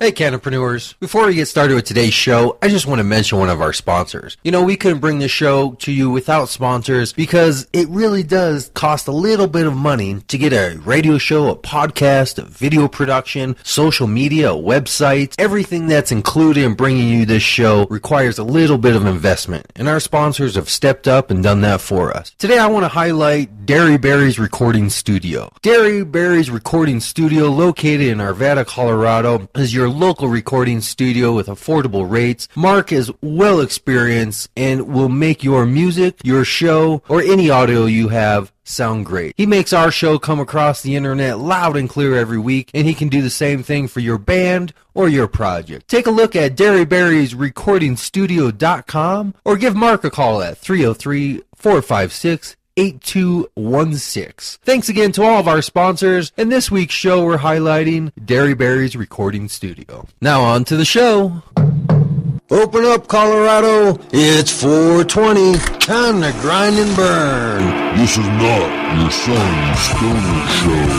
Hey, Cannapreneurs. Before we get started with today's show, I just want to mention one of our sponsors. You know, we couldn't bring the show to you without sponsors because it really does cost a little bit of money to get a radio show, a podcast, a video production, social media, a website. Everything that's included in bringing you this show requires a little bit of investment, and our sponsors have stepped up and done that for us. Today, I want to highlight Dairy Berry's Recording Studio. Dairy Berry's Recording Studio, located in Arvada, Colorado, is your local recording studio with affordable rates. Mark is well experienced and will make your music, your show, or any audio you have sound great. He makes our show come across the internet loud and clear every week, and he can do the same thing for your band or your project. Take a look at dairyberriesrecordingstudio.com or give Mark a call at 303-456-8216. Thanks again to all of our sponsors, and this week's show we're highlighting Dairy Berry's Recording Studio. Now on to the show. Open up, Colorado. It's 420. Time to grind and burn. This is not your son's stoner show.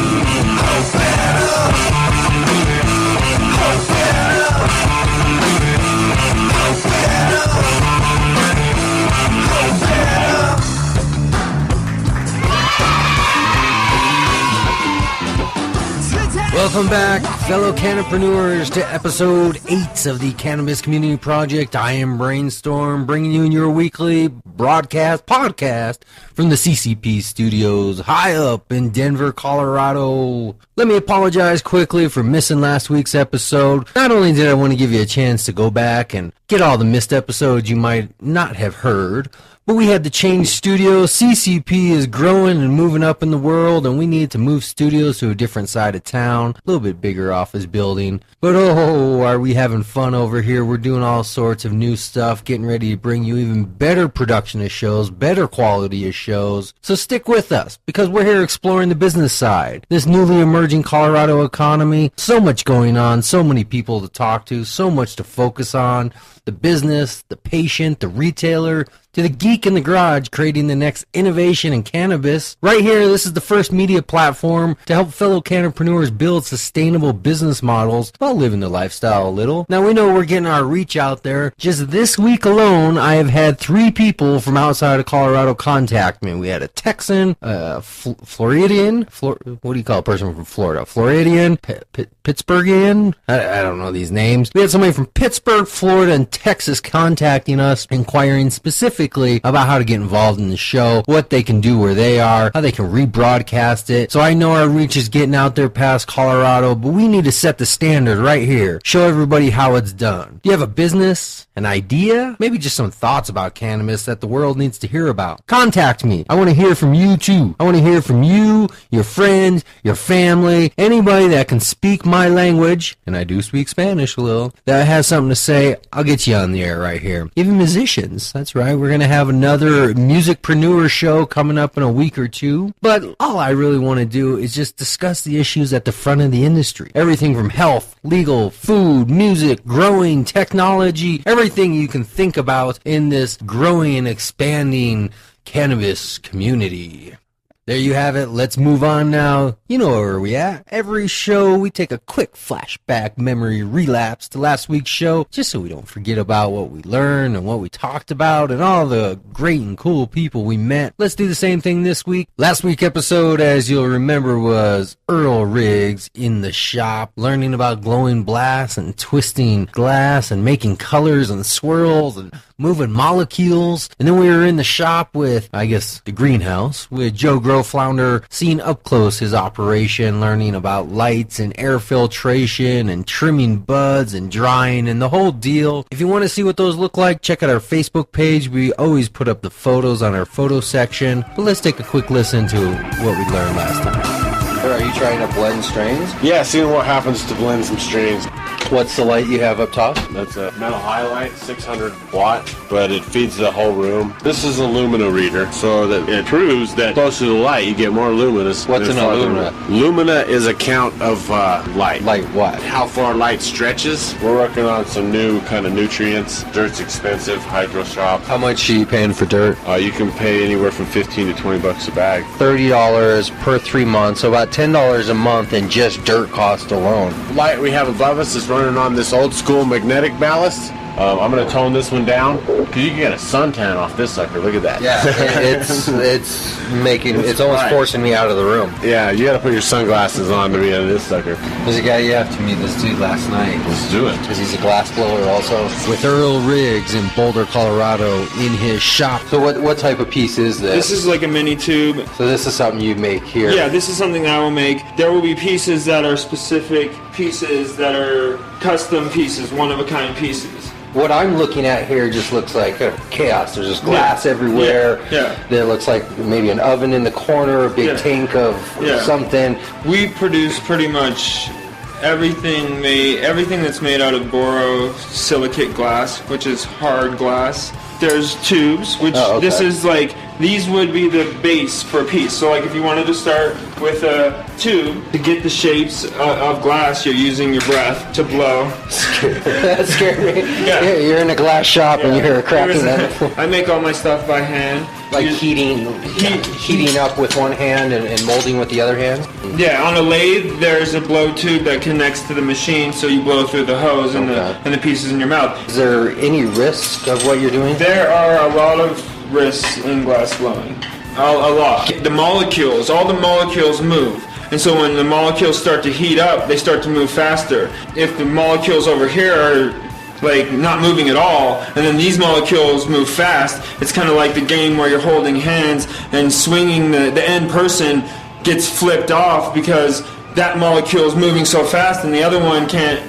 Welcome back, fellow Cannapreneurs, to episode 8 of the Cannabis Community Project. I am Brainstorm, bringing you your weekly podcast from the CCP studios high up in Denver, Colorado. Let me apologize quickly for missing last week's episode. Not only did I want to give you a chance to go back and get all the missed episodes you might not have heard, but we had to change studios. CCP is growing and moving up in the world, and we needed to move studios to a different side of town, a little bit bigger office building. But oh, are we having fun over here. We're doing all sorts of new stuff, getting ready to bring you even better production of shows, better quality of shows. So stick with us, because we're here exploring the business side. This newly emerging Colorado economy, so much going on, so many people to talk to, so much to focus on. The business, the patient, the retailer, to the geek in the garage creating the next innovation in cannabis. Right here, this is the first media platform to help fellow Cannapreneurs build sustainable business models while living the lifestyle a little. Now, we know we're getting our reach out there. Just this week alone, I have had 3 people from outside of Colorado contact me. We had a Texan, Floridian, what do you call a person from Florida? Floridian, Pittsburghian? I don't know these names. We had somebody from Pittsburgh, Florida, and Texas contacting us, inquiring specifically about how to get involved in the show, what they can do where they are, how they can rebroadcast it. So I know our reach is getting out there past Colorado, but we need to set the standard right here. Show everybody how it's done. Do you have a business, an idea, maybe just some thoughts about cannabis that the world needs to hear about? Contact me. I want to hear from you too. I want to hear from you, your friends, your family, anybody that can speak my language, and I do speak Spanish a little, that has something to say. I'll get you on the air right here. Even musicians, that's right. We're going to have another musicpreneur show coming up in a week or two. But all I really want to do is just discuss the issues at the front of the industry. Everything from health, legal, food, music, growing, technology, everything you can think about in this growing and expanding cannabis community. There you have it. Let's move on now. You know where we at. Every show, we take a quick flashback memory relapse to last week's show, just so we don't forget about what we learned and what we talked about and all the great and cool people we met. Let's do the same thing this week. Last week's episode, as you'll remember, was Earl Riggs in the shop, learning about glowing glass and twisting glass and making colors and swirls and moving molecules. And then we were in the shop with, I guess, the greenhouse, with Joe Grow Flounder, seeing up close his operation, learning about lights and air filtration and trimming buds and drying and the whole deal. If you want to see what those look like, check out our Facebook page. We always put up the photos on our photo section. But let's take a quick listen to what we learned last time. Are you trying to blend strains? Yeah, seeing what happens to blend some strains. What's the light you have up top? That's a metal highlight, 600 watt, but it feeds the whole room. This is a lumina reader, so that it proves that closer to the light, you get more luminous. What's an lumina? Lumina is a count of light. Light what? How far light stretches. We're working on some new kind of nutrients. Dirt's expensive, hydro shop. How much are you paying for dirt? You can pay anywhere from $15 to $20 a bag. $30 per 3 months, so about $10 a month in just dirt cost alone. Light we have above us is running on this old school magnetic ballast. I'm going to tone this one down because you can get a suntan off this sucker. Look at that. Yeah, it's almost forcing me out of the room. Yeah, you got to put your sunglasses on to be out of this sucker. There's a guy you have to meet, this dude last night. Let's do it. Because he's a glass blower also. With Earl Riggs in Boulder, Colorado in his shop. So what type of piece is this? This is like a mini tube. So this is something you make here? Yeah, this is something that I will make. There will be pieces that are specific pieces that are custom pieces, one-of-a-kind pieces. What I'm looking at here just looks like chaos. There's just glass everywhere. Yeah. There looks like maybe an oven in the corner, a big tank of something. We produce pretty much everything that's made out of borosilicate glass, which is hard glass. There's tubes, which this is like, these would be the base for a piece. So like if you wanted to start with a tube, to get the shapes of glass, you're using your breath to blow. That scared me. Yeah. You're in a glass shop and you're cracking that. I make all my stuff by hand. Like heating up with one hand and molding with the other hand? Yeah, on a lathe, there's a blow tube that connects to the machine, so you blow through the hose and the pieces in your mouth. Is there any risk of what you're doing? There are a lot of risks in glass blowing. A lot. The molecules, all the molecules move. And so when the molecules start to heat up, they start to move faster. If the molecules over here are like not moving at all, and then these molecules move fast, it's kind of like the game where you're holding hands and swinging, the end person gets flipped off because that molecule is moving so fast and the other one can't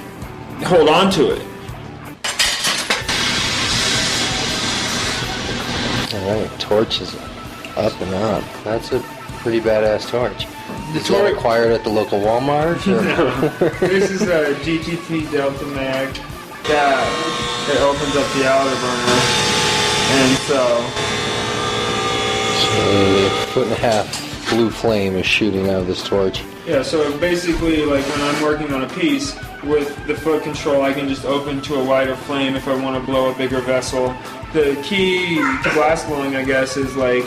hold on to it. Alright, torch is up and up. That's a pretty badass torch. The torch acquired at the local Walmart? No. This is a GTP Delta Mag. Yeah, it opens up the outer burner, and so a 1.5 foot blue flame is shooting out of this torch. Yeah, so basically, like when I'm working on a piece with the foot control, I can just open to a wider flame if I want to blow a bigger vessel. The key to glass blowing, I guess, is like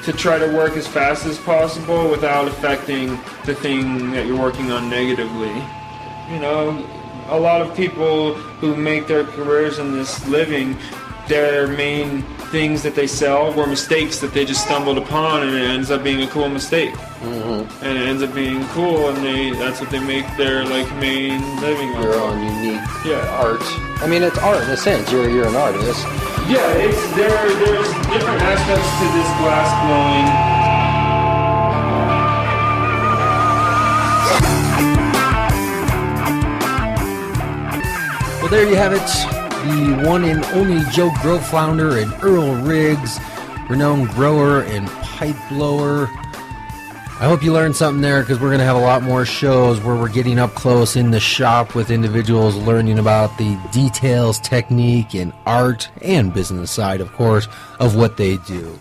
to try to work as fast as possible without affecting the thing that you're working on negatively. You know, a lot of people who make their careers in this living, their main things that they sell were mistakes that they just stumbled upon, and it ends up being a cool mistake. And it ends up being cool, and that's what they make their like main living on. Your own unique art. I mean, it's art in a sense. You're an artist. Yeah, there's different aspects to this glass blowing. Well, there you have it. The one and only Joe Grow founder and Earl Riggs, renowned grower and pipe blower. I hope you learned something there, because we're going to have a lot more shows where we're getting up close in the shop with individuals learning about the details, technique, and art, and business side, of course, of what they do.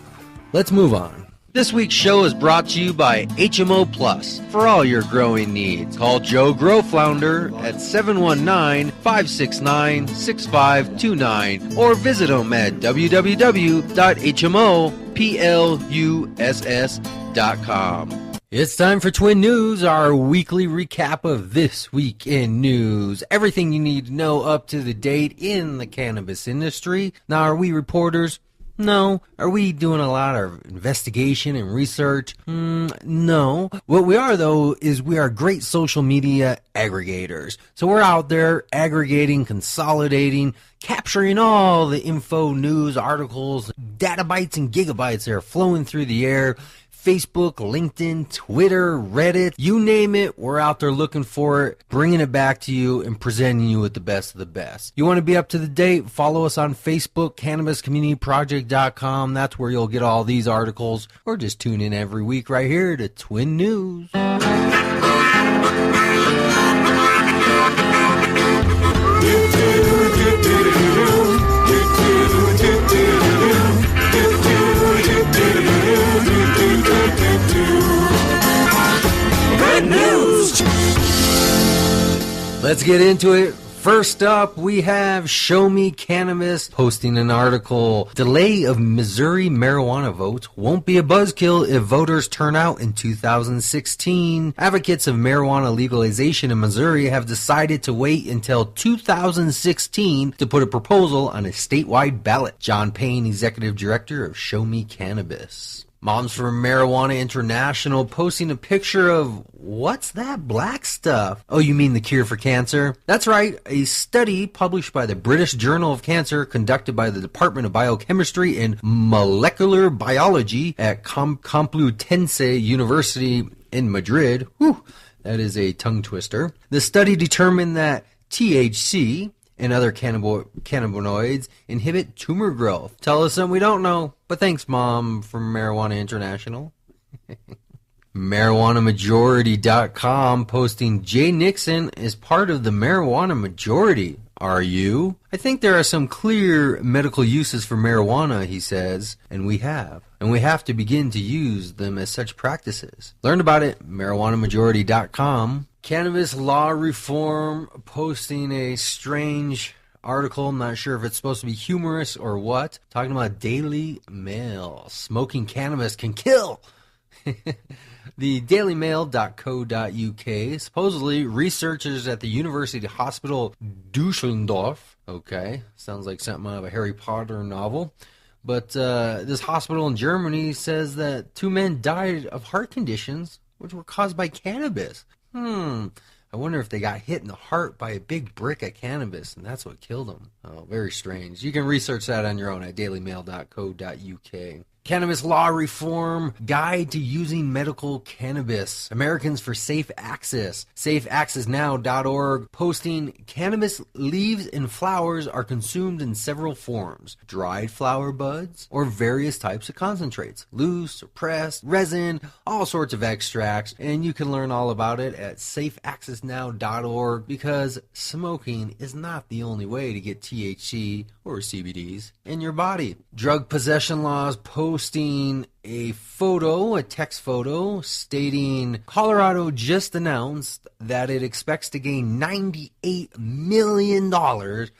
Let's move on. This week's show is brought to you by HMO Plus for all your growing needs. Call Joe Grow Flounder at 719-569-6529 or visit him at www.hmopluss.com. It's time for Twin News, our weekly recap of this week in news. Everything you need to know up to the date in the cannabis industry. Now, are we reporters? No. Are we doing a lot of investigation and research? No. What we are, though, is we are great social media aggregators. So we're out there aggregating, consolidating, capturing all the info, news, articles, databytes and gigabytes that are flowing through the air. Facebook, LinkedIn, Twitter, Reddit, you name it, we're out there looking for it, bringing it back to you and presenting you with the best of the best. You want to be up to the date? Follow us on Facebook, CannabisCommunityProject.com. That's where you'll get all these articles, or just tune in every week right here to Twin News. Let's get into it. First up, we have Show Me Cannabis posting an article. Delay of Missouri marijuana vote won't be a buzzkill if voters turn out in 2016. Advocates of marijuana legalization in Missouri have decided to wait until 2016 to put a proposal on a statewide ballot. John Payne, executive director of Show Me Cannabis. Moms for Marijuana International posting a picture of, what's that black stuff? Oh, you mean the cure for cancer? That's right. A study published by the British Journal of Cancer, conducted by the Department of Biochemistry and Molecular Biology at Complutense University in Madrid. Whew, that is a tongue twister. The study determined that THC and other cannabinoids inhibit tumor growth. Tell us something we don't know. But thanks, Mom, from Marijuana International. MarijuanaMajority.com posting, Jay Nixon is part of the marijuana majority. Are you? I think there are some clear medical uses for marijuana, he says, and we have. And we have to begin to use them as such practices. Learn about it, MarijuanaMajority.com. Cannabis law reform posting a strange article. I'm not sure if it's supposed to be humorous or what. Talking about Daily Mail. Smoking cannabis can kill. The dailymail.co.uk. Supposedly, researchers at the University Hospital Dusseldorf. Okay, sounds like something out of a Harry Potter novel. But this hospital in Germany says that 2 men died of heart conditions which were caused by cannabis. I wonder if they got hit in the heart by a big brick of cannabis, and that's what killed them. Oh, very strange. You can research that on your own at dailymail.co.uk. Cannabis Law Reform Guide to Using Medical Cannabis. Americans for Safe Access. SafeAccessNow.org posting, cannabis leaves and flowers are consumed in several forms. Dried flower buds or various types of concentrates. Loose or pressed, resin, all sorts of extracts. And you can learn all about it at SafeAccessNow.org, because smoking is not the only way to get THC or CBDs in your body. Drug possession laws posting a photo, a text photo, stating Colorado just announced that it expects to gain $98 million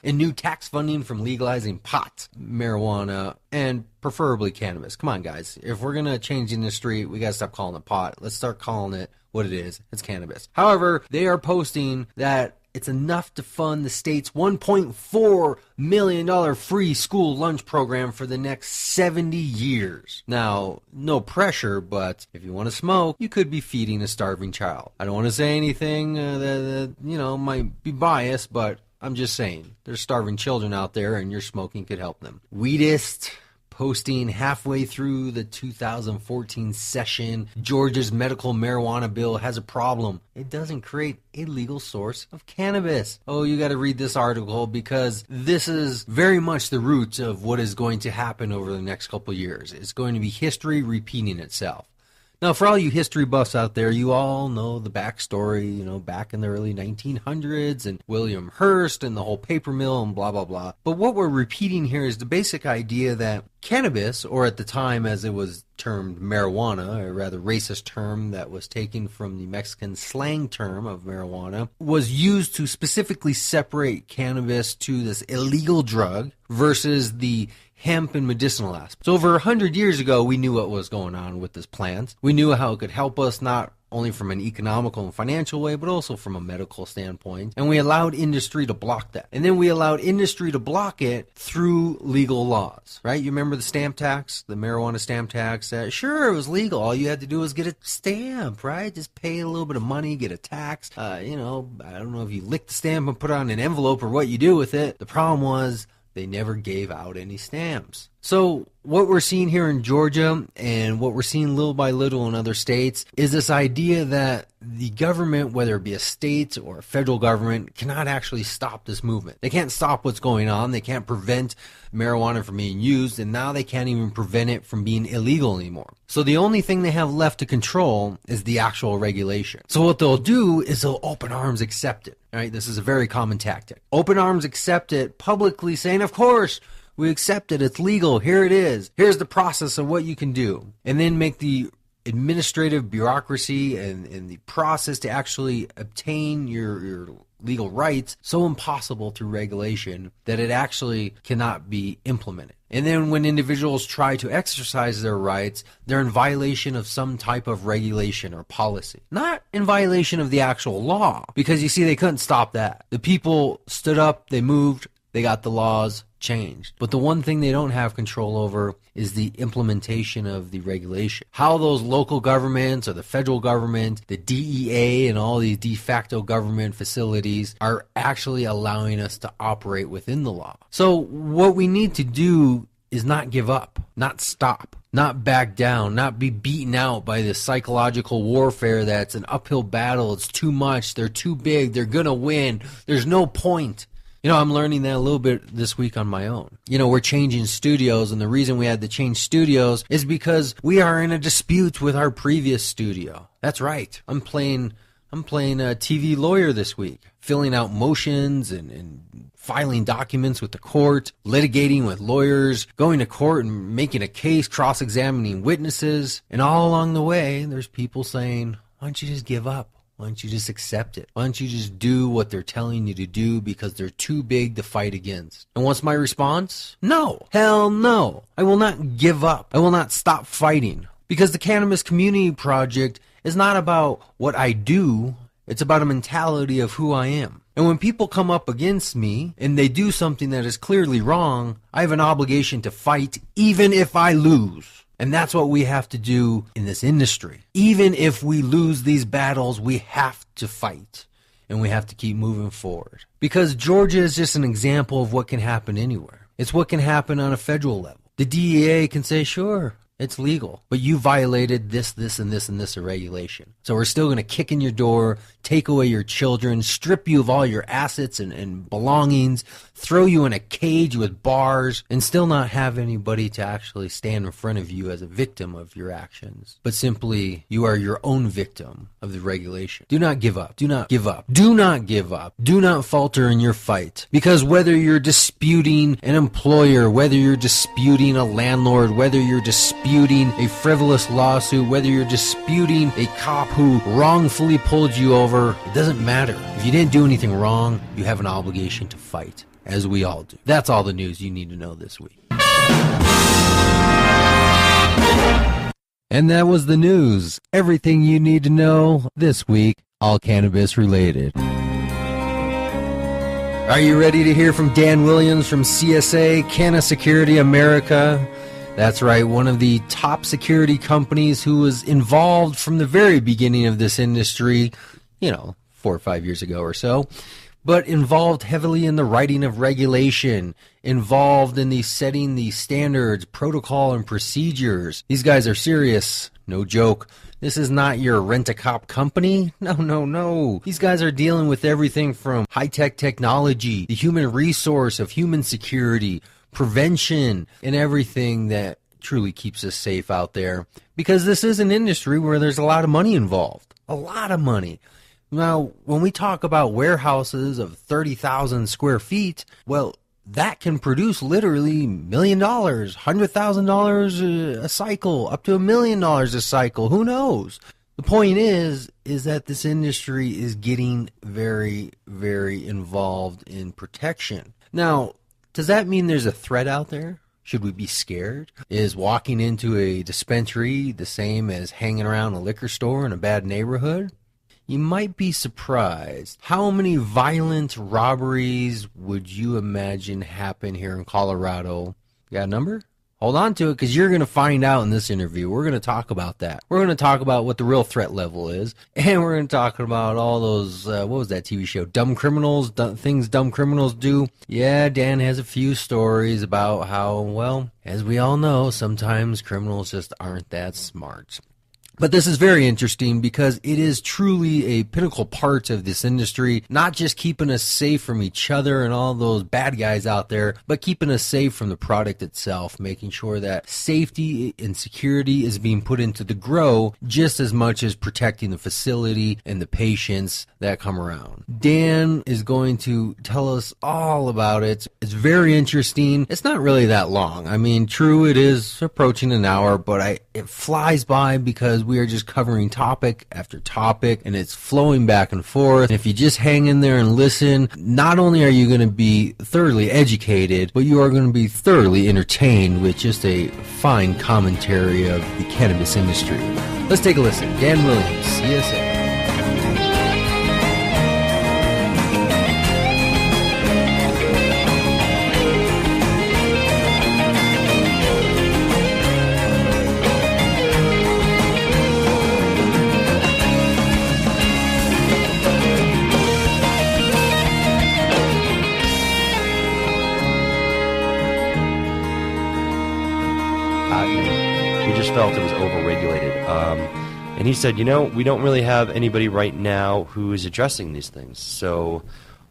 in new tax funding from legalizing pot, marijuana, and preferably cannabis. Come on, guys. If we're going to change the industry, we got to stop calling it pot. Let's start calling it what it is. It's cannabis. However, they are posting that it's enough to fund the state's $1.4 million free school lunch program for the next 70 years. Now, no pressure, but if you want to smoke, you could be feeding a starving child. I don't want to say anything that might be biased, but I'm just saying, there's starving children out there, and your smoking could help them. Weedist posting halfway through the 2014 session, Georgia's medical marijuana bill has a problem. It doesn't create a legal source of cannabis. Oh, you got to read this article, because this is very much the roots of what is going to happen over the next couple years. It's going to be history repeating itself. Now, for all you history buffs out there, you all know the backstory, back in the early 1900s and William Hearst and the whole paper mill and blah, blah, blah. But what we're repeating here is the basic idea that cannabis, or at the time as it was termed marijuana, a rather racist term that was taken from the Mexican slang term of marijuana, was used to specifically separate cannabis to this illegal drug versus the hemp and medicinal aspects. So over 100 years ago, we knew what was going on with this plant. We knew how it could help us, not only from an economical and financial way, but also from a medical standpoint. And we allowed industry to block that. And then we allowed industry to block it through legal laws, right? You remember the stamp tax, the marijuana stamp tax? Sure, it was legal. All you had to do was get a stamp, right? Just pay a little bit of money, get a tax. I don't know if you lick the stamp and put it on an envelope or what you do with it. The problem was they never gave out any stamps. So what we're seeing here in Georgia, and what we're seeing little by little in other states, is this idea that the government, whether it be a state or a federal government, cannot actually stop this movement. They can't stop what's going on. They can't prevent marijuana from being used, and now they can't even prevent it from being illegal anymore. So the only thing they have left to control is the actual regulation. So what they'll do is they'll open arms accept it. All right, this is a very common tactic. Open arms accept it, publicly saying, of course, we accept it. It's legal. Here it is. Here's the process of what you can do. And then make the administrative bureaucracy and the process to actually obtain your legal rights so impossible through regulation that it actually cannot be implemented. And then when individuals try to exercise their rights, they're in violation of some type of regulation or policy. Not in violation of the actual law, because you see, they couldn't stop that. The people stood up, they moved, they got the laws changed. But the one thing they don't have control over is the implementation of the regulation. How those local governments or the federal government, the DEA, and all these de facto government facilities are actually allowing us to operate within the law. So what we need to do is not give up, not stop, not back down, not be beaten out by this psychological warfare that's an uphill battle. It's too much. They're too big. They're going to win. There's no point. You know, I'm learning that a little bit this week on my own. You know, we're changing studios, and the reason we had to change studios is because we are in a dispute with our previous studio. That's right. I'm playing a TV lawyer this week, filling out motions and filing documents with the court, litigating with lawyers, going to court and making a case, cross-examining witnesses. And all along the way, there's people saying, why don't you just give up? Why don't you just accept it? Why don't you just do what they're telling you to do because they're too big to fight against? And what's my response? No. Hell no. I will not give up. I will not stop fighting. Because the Cannabis Community Project is not about what I do. It's about a mentality of who I am. And when people come up against me and they do something that is clearly wrong, I have an obligation to fight even if I lose. And that's what we have to do in this industry. Even if we lose these battles, we have to fight. And we have to keep moving forward. Because Georgia is just an example of what can happen anywhere. It's what can happen on a federal level. The DEA can say, sure, it's legal, but you violated this, and this regulation. So we're still going to kick in your door, take away your children, strip you of all your assets and belongings, throw you in a cage with bars, and still not have anybody to actually stand in front of you as a victim of your actions. But simply, you are your own victim of the regulation. Do not give up. Do not give up. Do not give up. Do not falter in your fight. Because whether you're disputing an employer, whether you're disputing a landlord, whether you're disputing a frivolous lawsuit, whether you're disputing a cop who wrongfully pulled you over, it doesn't matter. If you didn't do anything wrong, you have an obligation to fight, as we all do. That's all the news you need to know this week. And that was the news. Everything you need to know this week, all cannabis related. Are you ready to hear from Dan Williams from CSA, Canna Security America? That's right, one of the top security companies who was involved from the very beginning of this industry, 4 or 5 years ago or so, but involved heavily in the writing of regulation, involved in the setting the standards, protocol, and procedures. These guys are serious, no joke. This is not your rent-a-cop company. No. These guys are dealing with everything from high-tech technology, the human resource of human security, prevention, and everything that truly keeps us safe out there. Because this is an industry where there's a lot of money involved. A lot of money. Now, when we talk about warehouses of 30,000 square feet, well, that can produce literally $1 million, $100,000 a cycle, up to $1 million a cycle. Who knows? The point is that this industry is getting very, very involved in protection. Now, does that mean there's a threat out there? Should we be scared? Is walking into a dispensary the same as hanging around a liquor store in a bad neighborhood? You might be surprised. How many violent robberies would you imagine happen here in Colorado? You got a number? Hold on to it, because you're going to find out in this interview. We're going to talk about that. We're going to talk about what the real threat level is, and we're going to talk about all those, what was that TV show? Dumb criminals, things dumb criminals do. Yeah, Dan has a few stories about how, well, as we all know, sometimes criminals just aren't that smart. But this is very interesting because it is truly a pinnacle part of this industry, not just keeping us safe from each other and all those bad guys out there, but keeping us safe from the product itself, making sure that safety and security is being put into the grow just as much as protecting the facility and the patients that come around. Dan is going to tell us all about it. It's very interesting. It's not really that long. I mean, true, it is approaching an hour, but it flies by because we are just covering topic after topic, and it's flowing back and forth. And if you just hang in there and listen, not only are you going to be thoroughly educated, but you are going to be thoroughly entertained with just a fine commentary of the cannabis industry. Let's take a listen. Dan Williams, CSA. We just felt it was overregulated. And he said, we don't really have anybody right now who is addressing these things. So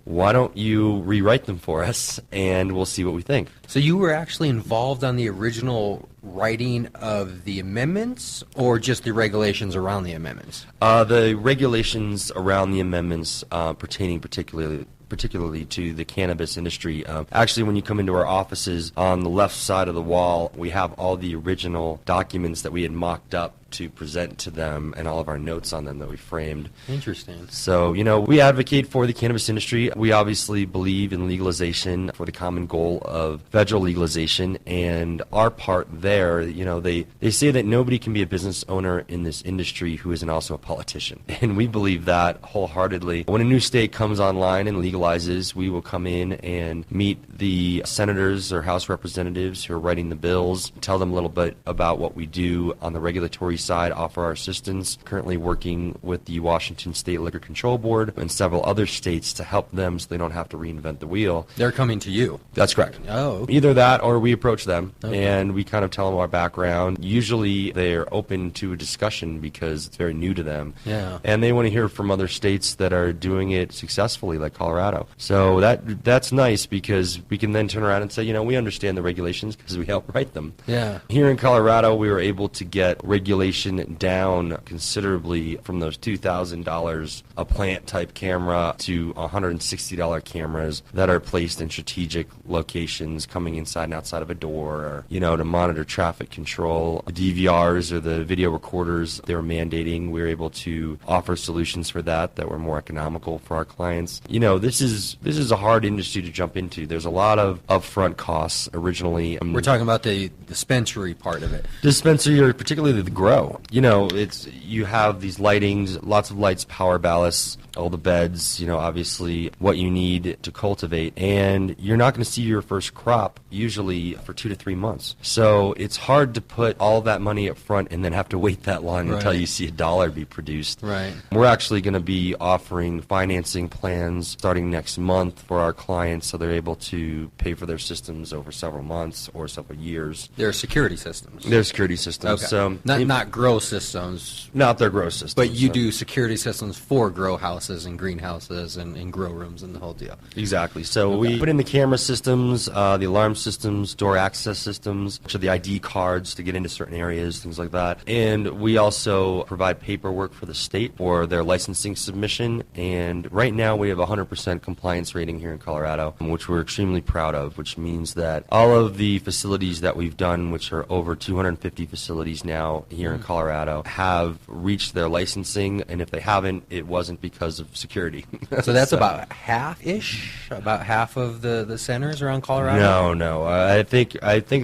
why don't you rewrite them for us, and we'll see what we think. So you were actually involved on the original writing of the amendments, or just the regulations around the amendments? The regulations around the amendments pertaining particularly to the cannabis industry. Actually, when you come into our offices, on the left side of the wall, we have all the original documents that we had mocked up to present to them, and all of our notes on them that we framed. Interesting. So, we advocate for the cannabis industry. We obviously believe in legalization for the common goal of federal legalization, and our part there, they say that nobody can be a business owner in this industry who isn't also a politician. And we believe that wholeheartedly. When a new state comes online and legalizes, we will come in and meet the senators or House representatives who are writing the bills, tell them a little bit about what we do on the regulatory side, offer our assistance. Currently working with the Washington State Liquor Control Board and several other states to help them so they don't have to reinvent the wheel. They're coming to you. That's correct. Oh. Okay. Either that or we approach them, okay, and we kind of tell them our background. Usually they're open to a discussion because it's very new to them. Yeah. And they want to hear from other states that are doing it successfully, like Colorado. So that's nice, because we can then turn around and say, we understand the regulations because we help write them. Yeah. Here in Colorado, we were able to get regulation down considerably from those $2,000 a plant type camera to $160 cameras that are placed in strategic locations, coming inside and outside of a door, or, to monitor traffic control. The DVRs, or the video recorders, they were mandating. We were able to offer solutions for that were more economical for our clients. This is a hard industry to jump into. There's a lot of upfront costs originally. We're talking about the dispensary part of it. Dispensary, or particularly the grow. You have these lightings, lots of lights, power ballasts, all the beds, obviously what you need to cultivate, and you're not going to see your first crop usually for 2 to 3 months. So it's hard to put all that money up front and then have to wait that long until you see a dollar be produced. Right. We're actually going to be offering financing plans starting next month for our clients, so they're able to pay for their systems over several months or several years. They're security systems. They're security systems. Okay. So not grow systems. Not their grow systems. But you do security systems for grow houses and greenhouses and grow rooms and the whole deal. Exactly. So we put in the camera systems, the alarm systems, door access systems, which are the ID cards to get into certain areas, things like that. And we also provide paperwork for the state for their licensing submission. And right now we have a 100% compliance rating here in Colorado, which we're extremely proud of, which means that all of the facilities that we've done, which are over 250 facilities now here in Colorado, have reached their licensing. And if they haven't, it wasn't because of security. So that's about half-ish? About half of the centers around Colorado? No. I think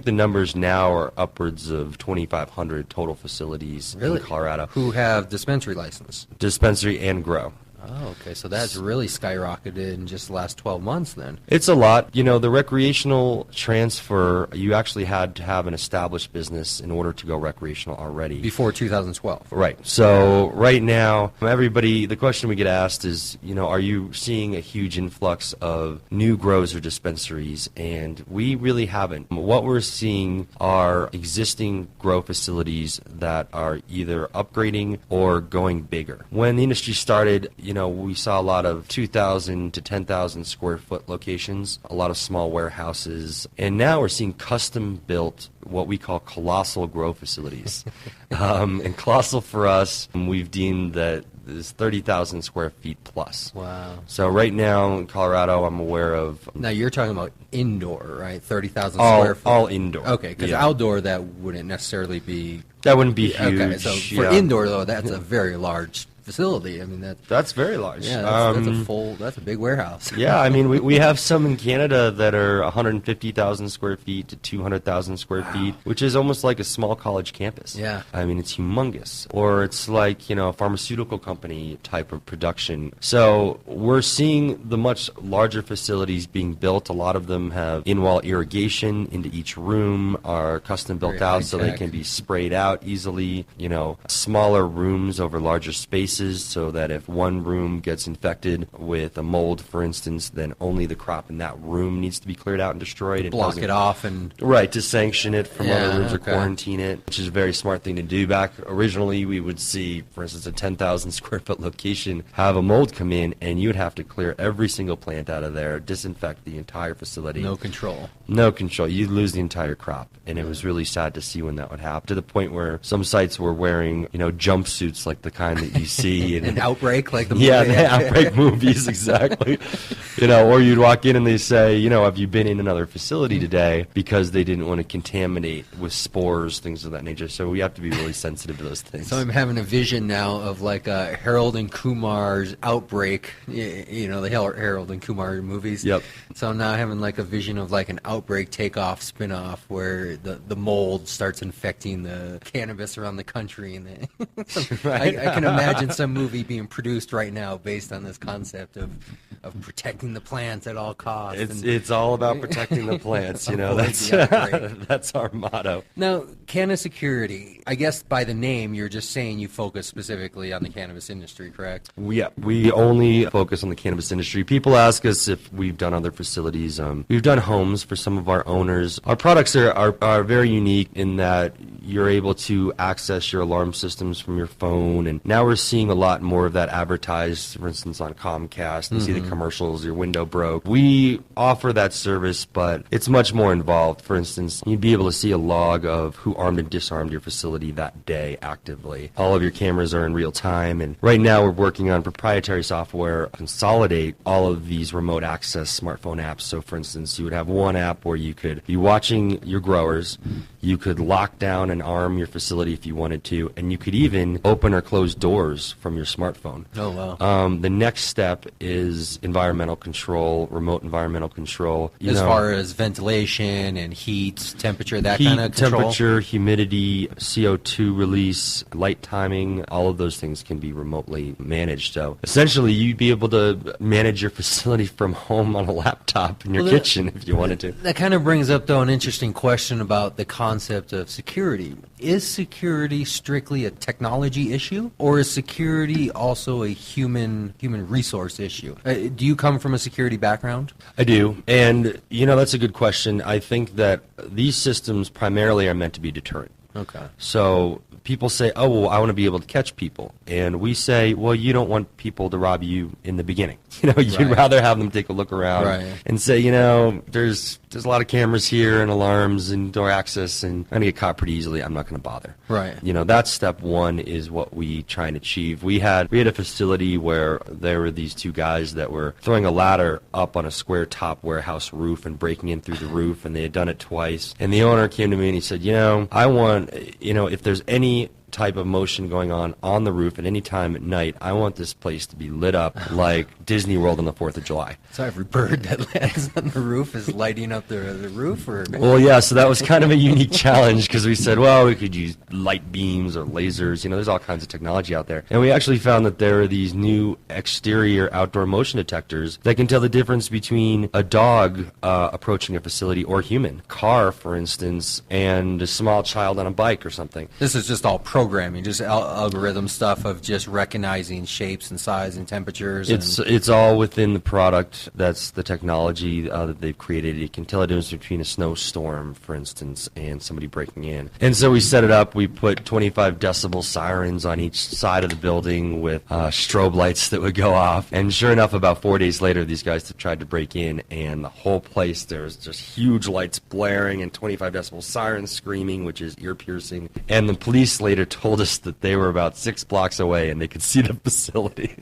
the numbers now are upwards of 2,500 total facilities in Colorado. Who have dispensary license? Dispensary and grow. Oh, okay. So that's really skyrocketed in just the last 12 months then. It's a lot. The recreational transfer, you actually had to have an established business in order to go recreational already. Before 2012. Right. So right now, the question we get asked is, are you seeing a huge influx of new grows or dispensaries? And we really haven't. What we're seeing are existing grow facilities that are either upgrading or going bigger. When the industry started, we saw a lot of 2,000 to 10,000 square foot locations, a lot of small warehouses, and now we're seeing custom-built, what we call colossal grow facilities. And colossal for us, we've deemed that is 30,000 square feet plus. Wow. So right now in Colorado, I'm aware of... Now you're talking about indoor, right? 30,000 square feet? All indoor. Okay, because outdoor, that wouldn't necessarily be... That wouldn't be huge. Okay, so for indoor, though, that's a very large facility. I mean, that's very large. Yeah, that's a big warehouse. Yeah, I mean, we have some in Canada that are 150,000 square feet to 200,000 square feet, which is almost like a small college campus. Yeah. I mean, it's humongous. Or it's like, a pharmaceutical company type of production. So we're seeing the much larger facilities being built. A lot of them have in-wall irrigation into each room, are custom built out so they can be sprayed out easily. Smaller rooms over larger spaces, so that if one room gets infected with a mold, for instance, then only the crop in that room needs to be cleared out and destroyed. Block it off and... Right, to sanction it from other rooms or quarantine it, which is a very smart thing to do. Back originally, we would see, for instance, a 10,000 square foot location have a mold come in, and you would have to clear every single plant out of there, disinfect the entire facility. No control. No control. You'd lose the entire crop, and it was really sad to see when that would happen, to the point where some sites were wearing, jumpsuits like the kind that you see. An outbreak like the movie. Yeah, the outbreak movies, exactly. Or you'd walk in and they say, have you been in another facility today? Because they didn't want to contaminate with spores, things of that nature. So we have to be really sensitive to those things. So I'm having a vision now of like Harold and Kumar's Outbreak, the Harold and Kumar movies. Yep. So I'm now having like a vision of like an Outbreak takeoff spinoff where the mold starts infecting the cannabis around the country. And right. I can imagine some movie being produced right now based on this concept of protecting the plants at all costs. It's all about protecting the plants, that's our motto. Now, Canna Security, I guess by the name you're just saying you focus specifically on the cannabis industry, correct? We only focus on the cannabis industry. People ask us if we've done other facilities. We've done homes for some of our owners. Our products are very unique in that you're able to access your alarm systems from your phone, and now we're seeing a lot more of that advertised, for instance, on Comcast. You see the commercials, your window broke. We offer that service, but it's much more involved. For instance, you'd be able to see a log of who armed and disarmed your facility that day actively. All of your cameras are in real time, and right now we're working on proprietary software to consolidate all of these remote access smartphone apps. So, for instance, you would have one app where you could be watching your growers, you could lock down and arm your facility if you wanted to, and you could even open or close doors from your smartphone. Oh, wow. The next step is environmental control, remote environmental control. As far as ventilation and heat, temperature, that kind of control? Temperature, humidity, CO2 release, light timing, all of those things can be remotely managed. So essentially, you'd be able to manage your facility from home on a laptop in your kitchen if you wanted to. That kind of brings up, though, an interesting question about the concept of security. Is security strictly a technology issue, or is security also a human resource issue? Do you come from a security background? I do, and that's a good question. I think that these systems primarily are meant to be deterrent. Okay. So people say, oh, well, I want to be able to catch people. And we say, well, you don't want people to rob you in the beginning. You'd rather have them take a look around and say, there's a lot of cameras here and alarms and door access, and I'm going to get caught pretty easily. I'm not going to bother. Right. That's step one is what we try and achieve. We had a facility where there were these two guys that were throwing a ladder up on a square top warehouse roof and breaking in through the roof, and they had done it twice. And the owner came to me and he said, I want, if there's any type of motion going on the roof at any time at night, I want this place to be lit up like Disney World on the 4th of July. So every bird that lands on the roof is lighting up the roof? Or? Well, yeah, so that was kind of a unique challenge because we said, well, we could use light beams or lasers. There's all kinds of technology out there. And we actually found that there are these new exterior outdoor motion detectors that can tell the difference between a dog approaching a facility or a human. Car, for instance, and a small child on a bike or something. This is just all programmed programming, just algorithm stuff of just recognizing shapes and size and temperatures. It's all within the product. That's the technology that they've created. You can tell the difference between a snowstorm, for instance, and somebody breaking in. And so we set it up. We put 25 decibel sirens on each side of the building with strobe lights that would go off. And sure enough, about 4 days later, these guys tried to break in, and the whole place, there was just huge lights blaring and 25 decibel sirens screaming, which is ear-piercing. And the police later told us that they were about 6 blocks away, and they could see the facility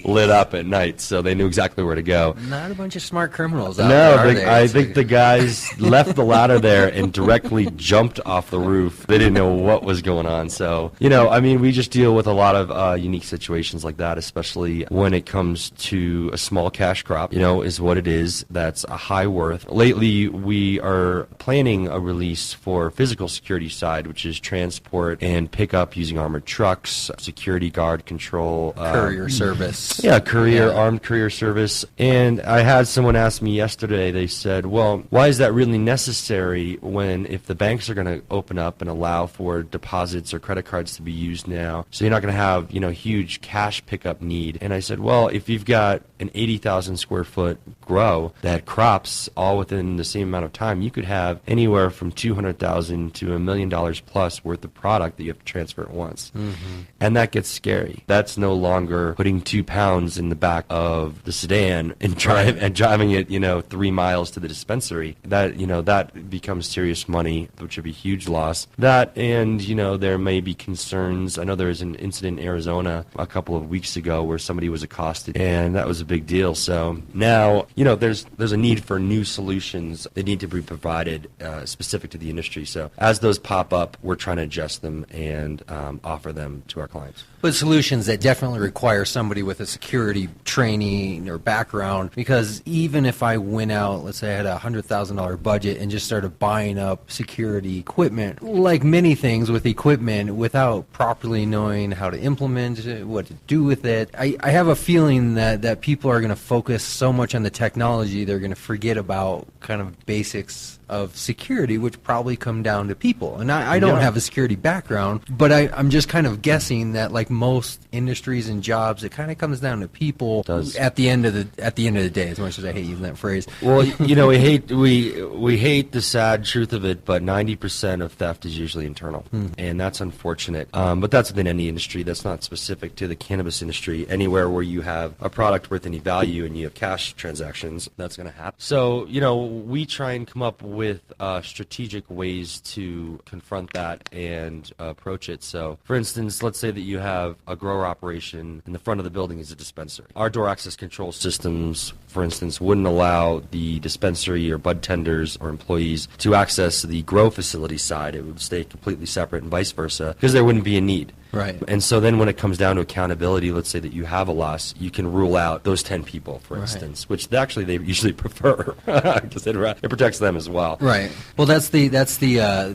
lit up at night, so they knew exactly where to go. Not a bunch of smart criminals out there, are they? I think the guys left the ladder there and directly jumped off the roof. They didn't know what was going on. So, I mean, we just deal with a lot of unique situations like that, especially when it comes to a small cash crop, is what it is. That's a high worth. Lately, we are planning a release for physical security side, which is transport and pickup using armored trucks, security guard control. Courier service. Yeah, armed courier service. And I had someone ask me yesterday, they said, well, why is that really necessary when if the banks are going to open up and allow for deposits or credit cards to be used now, so you're not going to have, huge cash pickup need. And I said, well, if you've got an 80,000 square foot grow that crops all within the same amount of time, you could have anywhere from $200,000 to $1 million plus worth of product that you have to transfer at once. Mm-hmm. And that gets scary. That's no longer putting 2 pounds in the back of the sedan and driving it, 3 miles to the dispensary. That becomes serious money, which would be a huge loss. That, and, there may be concerns. I know there was an incident in Arizona a couple of weeks ago where somebody was accosted, and that was a big deal. So now, there's a need for new solutions that need to be provided specific to the industry. So as those pop up, we're trying to adjust them and offer them to our clients. But solutions that definitely require somebody with a security training or background, because even if I went out, let's say I had a $100,000 budget and just started buying up security equipment, like many things with equipment, without properly knowing how to implement it, what to do with it, I have a feeling that people are going to focus so much on the technology, they're going to forget about kind of basics of security, which probably come down to people. And I don't have a security background, but I'm just kind of guessing that, like most industries and jobs, it kind of comes down to people at the end of the day, as much as I hate using that phrase. Well, we hate the sad truth of it, but 90% of theft is usually internal. And that's unfortunate. But that's within any industry. That's not specific to the cannabis industry. Anywhere where you have a product worth any value and you have cash transactions, that's going to happen. So, we try and come up with strategic ways to confront that and approach it. So, for instance, let's say that you have a grower operation and the front of the building is a dispensary. Our door access control systems, for instance, wouldn't allow the dispensary or bud tenders or employees to access the grow facility side. It would stay completely separate and vice versa, because there wouldn't be a need. Right. And so then when it comes down to accountability, let's say that you have a loss, you can rule out those 10 people, for instance, which actually they usually prefer because it protects them as well. Right. Well, that's the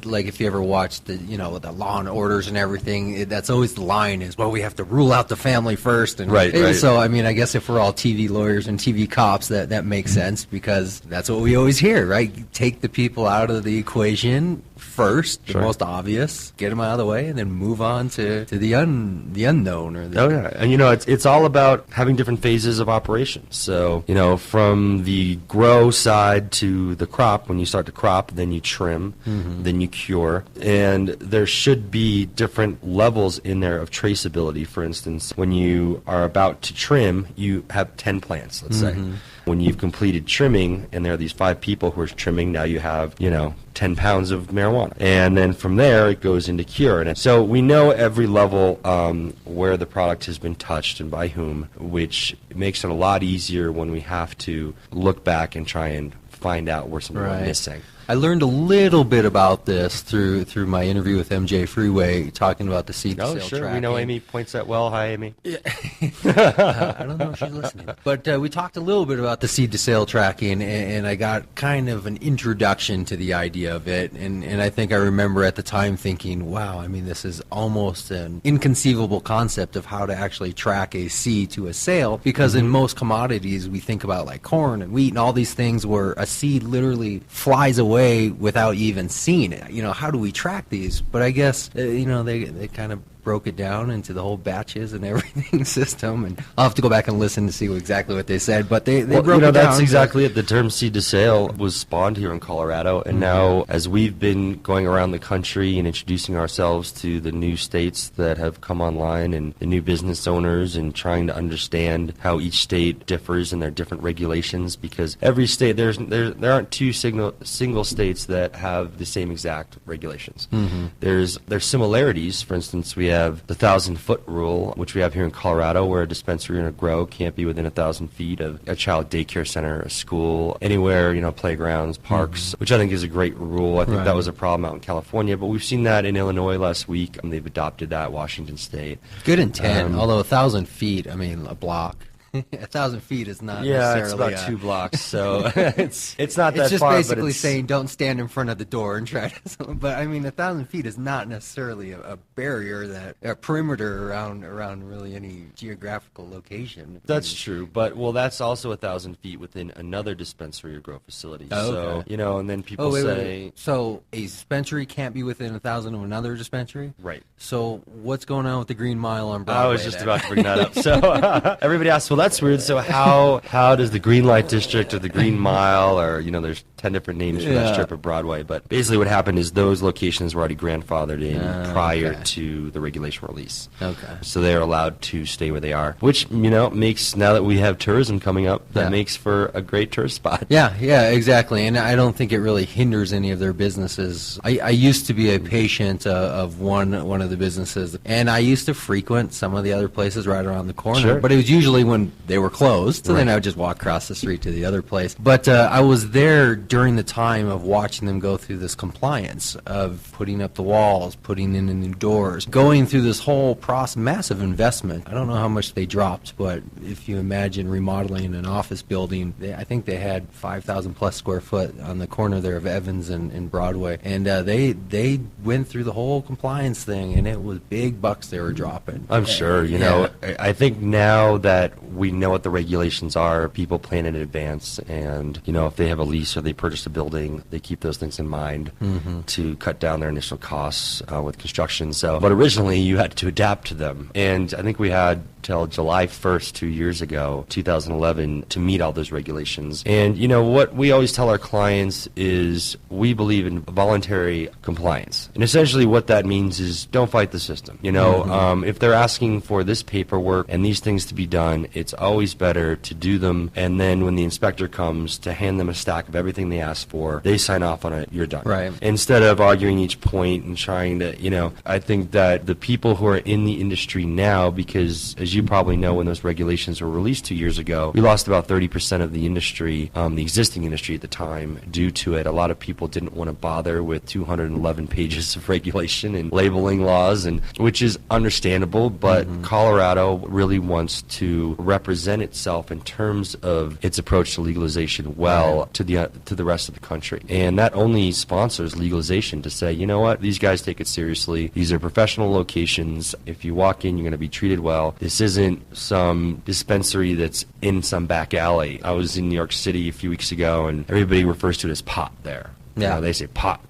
like if you ever watched the the Law and Orders and everything, that's always the line is, well, we have to rule out the family first. And right. So I mean, I guess if we're all TV lawyers and TV cops, that makes sense, because that's what we always hear, right? Take the people out of the equation first, the most obvious, get them out of the way, and then move on to the unknown. Or and it's all about having different phases of operations. So from the grow side to the crop, when you start to crop, then you trim, then you cure, and there should be different levels in there of traceability. For instance, when you are about to trim, you have 10 plants, let's say. When you've completed trimming, and there are these 5 people who are trimming, now you have 10 pounds of marijuana. And then from there, it goes into cure. And so we know every level where the product has been touched and by whom, which makes it a lot easier when we have to look back and try and find out where something went missing. I learned a little bit about this through my interview with MJ Freeway, talking about the seed to sale tracking. We know Amy points that well. Hi, Amy. Yeah. I don't know if she's listening. But we talked a little bit about the seed to sale tracking, and I got kind of an introduction to the idea of it. And I think I remember at the time thinking, wow, I mean, this is almost an inconceivable concept of how to actually track a seed to a sale, because in most commodities we think about like corn and wheat and all these things where a seed literally flies away without even seeing it. How do we track these? But I guess, they kind of broke it down into the whole batches and everything system, and I'll have to go back and listen to see exactly what they said, but they broke it down. That's exactly it. The term seed to sale was spawned here in Colorado, and now as we've been going around the country and introducing ourselves to the new states that have come online and the new business owners and trying to understand how each state differs in their different regulations, because every state, there aren't two single states that have the same exact regulations. There's similarities. For instance, we have the 1,000-foot rule, which we have here in Colorado, where a dispensary and a grow can't be within 1,000 feet of a child daycare center, a school, anywhere, playgrounds, parks, which I think is a great rule. I think that was a problem out in California, but we've seen that in Illinois last week, and they've adopted that, Washington State. Good intent, although 1,000 feet, a block. 1,000 feet is not necessarily... Yeah, it's about 2 blocks, so it's not that far. It's just basically saying don't stand in front of the door and try to... But, 1,000 feet is not necessarily a barrier, a perimeter around really any geographical location. That's true, but, that's also 1,000 feet within another dispensary or grow facility. Oh, okay. So, and then people say... Wait. So a dispensary can't be within 1,000 of another dispensary? Right. So what's going on with the Green Mile on Broadway? I was just about to bring that up. So everybody asks, well, that's weird. So how does the Green Light District or the Green Mile, or there's 10 different names for that strip of Broadway, but basically what happened is those locations were already grandfathered in prior to the regulation release. Okay. So they're allowed to stay where they are, which makes, now that we have tourism coming up, that makes for a great tourist spot. Yeah, exactly. And I don't think it really hinders any of their businesses. I used to be a patient of one of the businesses, and I used to frequent some of the other places right around the corner. Sure. But it was usually when they were closed, so then I would just walk across the street to the other place. But I was there during the time of watching them go through this compliance of putting up the walls, putting in the new doors, going through this whole process, massive investment. I don't know how much they dropped, but if you imagine remodeling an office building, I think they had 5,000 plus square foot on the corner there of Evans and Broadway, and they went through the whole compliance thing, and it was big bucks they were dropping. I'm sure, I think now that we know what the regulations are, people plan in advance, and if they have a lease or they purchase a building, they keep those things in mind to cut down their initial costs with construction. But originally you had to adapt to them, and I think we had till July 1st 2 years ago, 2011, to meet all those regulations. And what we always tell our clients is we believe in voluntary compliance, and essentially what that means is don't fight the system. If they're asking for this paperwork and these things to be done, it's always better to do them, and then when the inspector comes to hand them a stack of everything they asked for, they sign off on it, you're done. Right. Instead of arguing each point and trying to, I think that the people who are in the industry now, because as you probably know, when those regulations were released 2 years ago, we lost about 30% of the industry, the existing industry at the time, due to it. A lot of people didn't want to bother with 211 pages of regulation and labeling laws, and which is understandable, but Colorado really wants to represent itself in terms of its approach to legalization to the rest of the country. And that only sponsors legalization, to say, what, these guys take it seriously. These are professional locations. If you walk in, you're going to be treated well. This isn't some dispensary that's in some back alley. I was in New York City a few weeks ago, and everybody refers to it as pot there. Yeah. They say pot.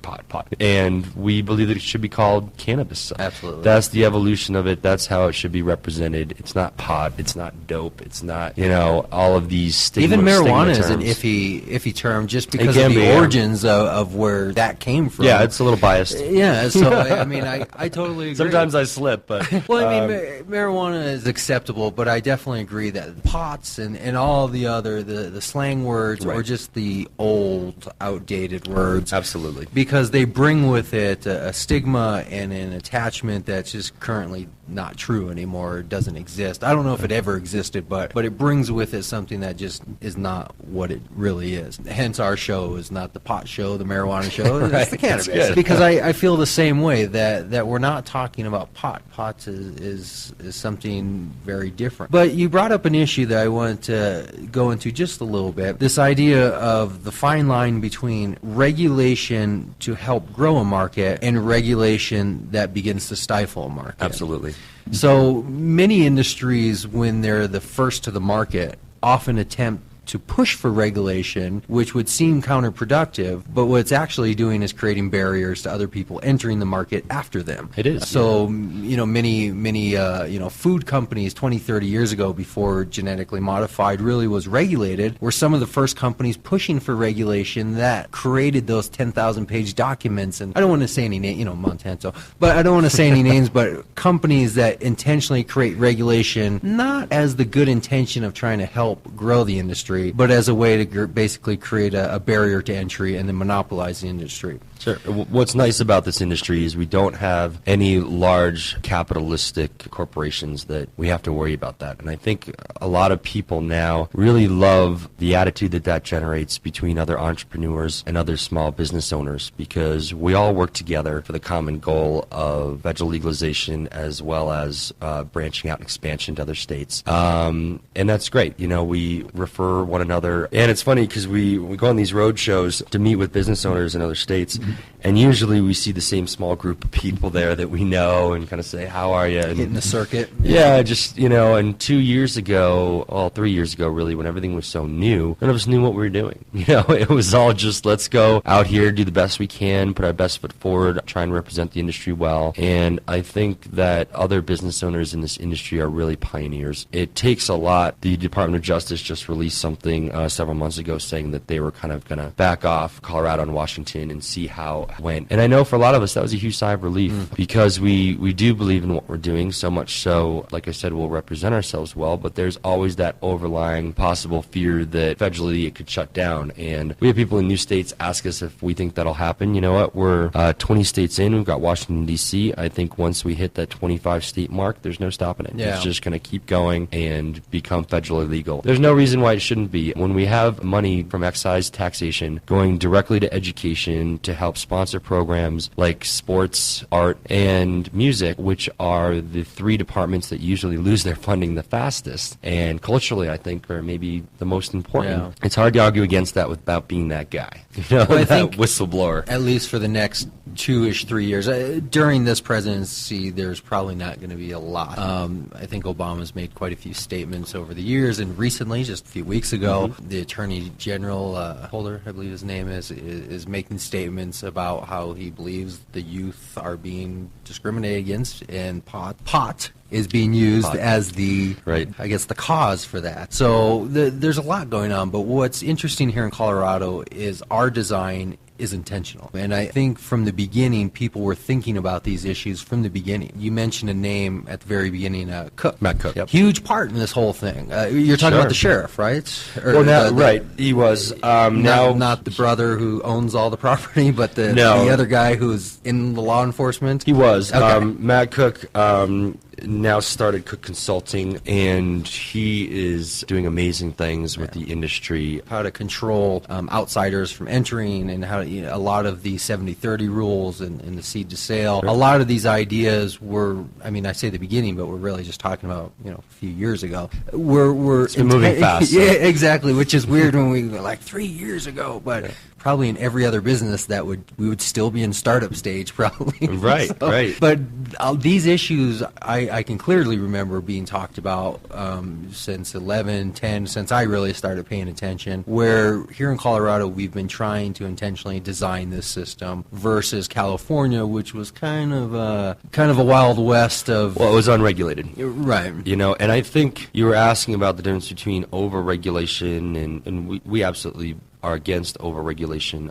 And we believe that it should be called cannabis. Absolutely. That's the evolution of it. That's how it should be represented. It's not pot. It's not dope. It's not, all of these stigma. Even marijuana is an iffy term just because of the origins of where that came from. Yeah, it's a little biased. Yeah, so, I totally agree. Sometimes I slip, but... Well, marijuana is acceptable, but I definitely agree that pots and all the other, the slang words or just the old, outdated words. Absolutely. Because they bring with it a stigma and an attachment that's just currently not true anymore. It doesn't exist. I don't know if it ever existed, but it brings with it something that just is not what it really is. Hence, our show is not the pot show, the marijuana show. Right. It's the cannabis. Because I feel the same way, that we're not talking about pot. Pots is something very different. But you brought up an issue that I wanted to go into just a little bit. This idea of the fine line between regulation to help grow a market and regulation that begins to stifle a market. Absolutely. So many industries, when they're the first to the market, often attempt to push for regulation, which would seem counterproductive, but what it's actually doing is creating barriers to other people entering the market after them. It is. So, many food companies 20, 30 years ago, before genetically modified really was regulated, were some of the first companies pushing for regulation that created those 10,000-page documents. And I don't want to say any name, Monsanto, but I don't want to say any names, but companies that intentionally create regulation, not as the good intention of trying to help grow the industry, but as a way to basically create a barrier to entry and then monopolize the industry. Sure. What's nice about this industry is we don't have any large capitalistic corporations that we have to worry about that. And I think a lot of people now really love the attitude that generates between other entrepreneurs and other small business owners, because we all work together for the common goal of federal legalization as well as branching out and expansion to other states. And that's great. We refer one another. And it's funny because we go on these road shows to meet with business owners in other states. And usually we see the same small group of people there that we know and kind of say, how are you? And hitting the circuit. Yeah, just, and 2 years ago, 3 years ago really, when everything was so new, none of us knew what we were doing. It was all just, let's go out here, do the best we can, put our best foot forward, try and represent the industry well. And I think that other business owners in this industry are really pioneers. It takes a lot. The Department of Justice just released something several months ago saying that they were kind of going to back off Colorado and Washington and see how it went. And I know for a lot of us that was a huge sigh of relief because we do believe in what we're doing, so much so, like I said, we'll represent ourselves well, but there's always that overlying possible fear that federally it could shut down. And we have people in new states ask us if we think that'll happen. You know what? We're 20 states in. We've got Washington, D.C. I think once we hit that 25 state mark, there's no stopping it. Yeah. It's just going to keep going and become federally legal. There's no reason why it shouldn't be. When we have money from excise taxation going directly to education to help sponsor programs like sports, art, and music, which are the three departments that usually lose their funding the fastest, and culturally, I think, are maybe the most important. Yeah. It's hard to argue against that without being that guy, Well, I that think whistleblower. At least for the next 2-ish, 3 years. During this presidency, there's probably not going to be a lot. I think Obama's made quite a few statements over the years, and recently, just a few weeks ago, the Attorney General, Holder, I believe his name is making statements about how he believes the youth are being discriminated against, and pot is being used as the, right, I guess, the cause for that. So there's a lot going on, but what's interesting here in Colorado is our design is intentional. And I think from the beginning, people were thinking about these issues from the beginning. You mentioned a name at the very beginning, Cook. Matt Cook. Yep. Huge part in this whole thing. You're talking about the sheriff, right? Well, now, right. He was. Now, not the brother who owns all the property, but the other guy who's in the law enforcement? He was. Okay. Matt Cook now started Cook Consulting, and he is doing amazing things with the industry. How to control outsiders from entering, and how to, a lot of the 70-30 rules and the seed to sale. A lot of these ideas were, I say the beginning, but we're really just talking about, a few years ago. It's been moving fast. Yeah, exactly, which is weird when we were like 3 years ago, but probably in every other business we would still be in startup stage probably. Right, right. But these issues I can clearly remember being talked about since 11, 10, since I really started paying attention, where here in Colorado we've been trying to intentionally design this system versus California, which was kind of a wild west of... Well, it was unregulated. Right. And I think you were asking about the difference between over-regulation and we absolutely are against over-regulation.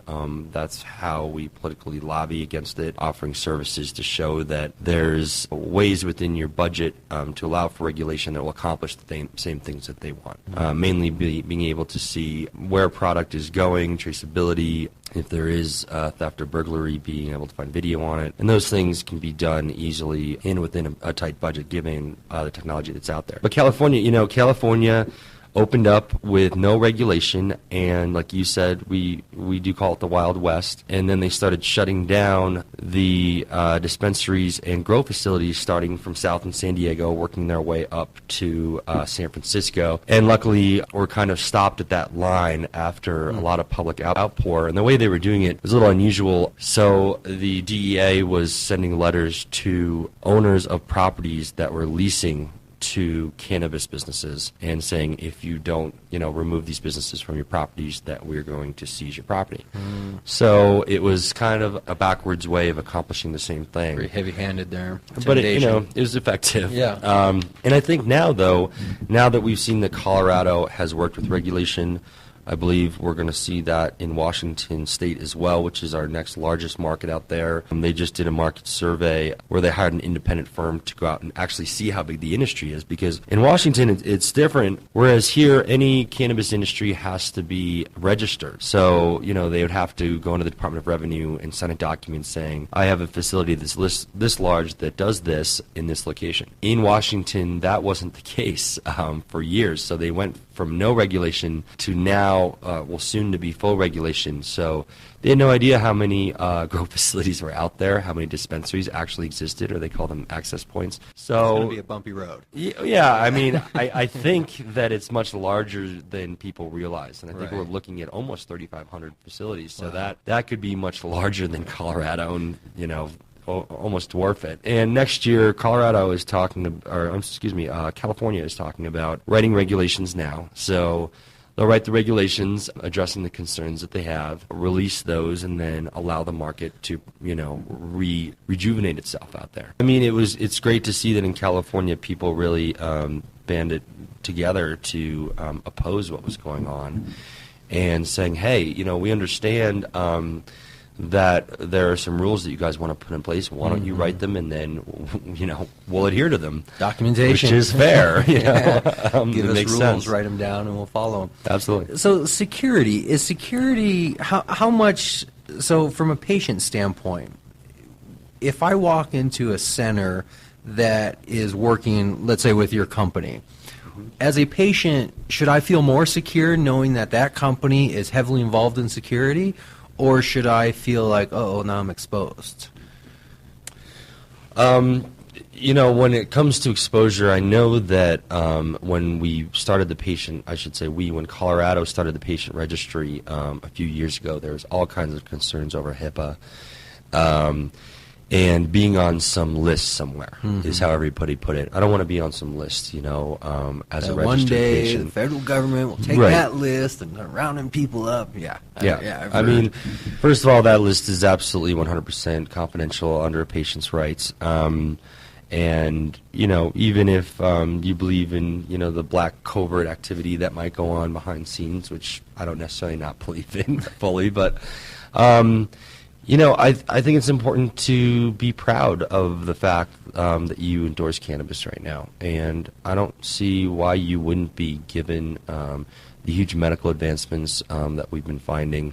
That's how we politically lobby against it, offering services to show that there's ways within your budget to allow for regulation that will accomplish the same things that they want. Mainly being able to see where a product is going, traceability, if there is theft or burglary, being able to find video on it. And those things can be done easily within a tight budget given the technology that's out there. But California opened up with no regulation, and like you said, we do call it the Wild West, and then they started shutting down the dispensaries and grow facilities starting from south in San Diego, working their way up to San Francisco. And luckily, we're kind of stopped at that line after a lot of public outpour, and the way they were doing it was a little unusual. So the DEA was sending letters to owners of properties that were leasing to cannabis businesses and saying, if you don't, remove these businesses from your properties, that we're going to seize your property. So it was kind of a backwards way of accomplishing the same thing. Very heavy-handed there. But it Intimidation. was effective. Yeah. And I think now that we've seen that Colorado has worked with regulation, I believe we're going to see that in Washington State as well, which is our next largest market out there. They just did a market survey where they hired an independent firm to go out and actually see how big the industry is, because in Washington it's different, whereas here any cannabis industry has to be registered. So, they would have to go into the Department of Revenue and sign a document saying, I have a facility that's this large that does this in this location. In Washington, that wasn't the case for years, so they went from no regulation to now, soon to be full regulation. So they had no idea how many grow facilities were out there, how many dispensaries actually existed, or they call them access points. So It's going to be a bumpy road. Yeah, I mean, I think that it's much larger than people realize, and I think Right. we're looking at almost 3,500 facilities. So that could be much larger than Colorado, and almost dwarf it. And next year, California is talking about writing regulations now. So they'll write the regulations addressing the concerns that they have, release those, and then allow the market to, rejuvenate itself out there. I mean, it's great to see that in California people really banded together to oppose what was going on and saying, hey, we understand that there are some rules that you guys want to put in place. Why don't you write them, and then, we'll adhere to them. Documentation. Which is fair. Give it us makes rules, sense. write them down, and we'll follow them. Absolutely. So security, how much, so from a patient standpoint, if I walk into a center that is working, let's say, with your company, as a patient, should I feel more secure knowing that company is heavily involved in security? Or should I feel like, oh, now I'm exposed? When it comes to exposure, I know that when we started when Colorado started the patient registry a few years ago, there was all kinds of concerns over HIPAA. And being on some list somewhere is how everybody put it. I don't want to be on some list, as a registered one day patient. the federal government will take Right. that list and start rounding people up. Yeah. I've I heard. mean, first of all, that list is absolutely 100% confidential under a patient's rights. And, even if you believe in, the black covert activity that might go on behind scenes, which I don't necessarily not believe in fully, but I think it's important to be proud of the fact that you endorse cannabis right now. And I don't see why you wouldn't be, given the huge medical advancements that we've been finding.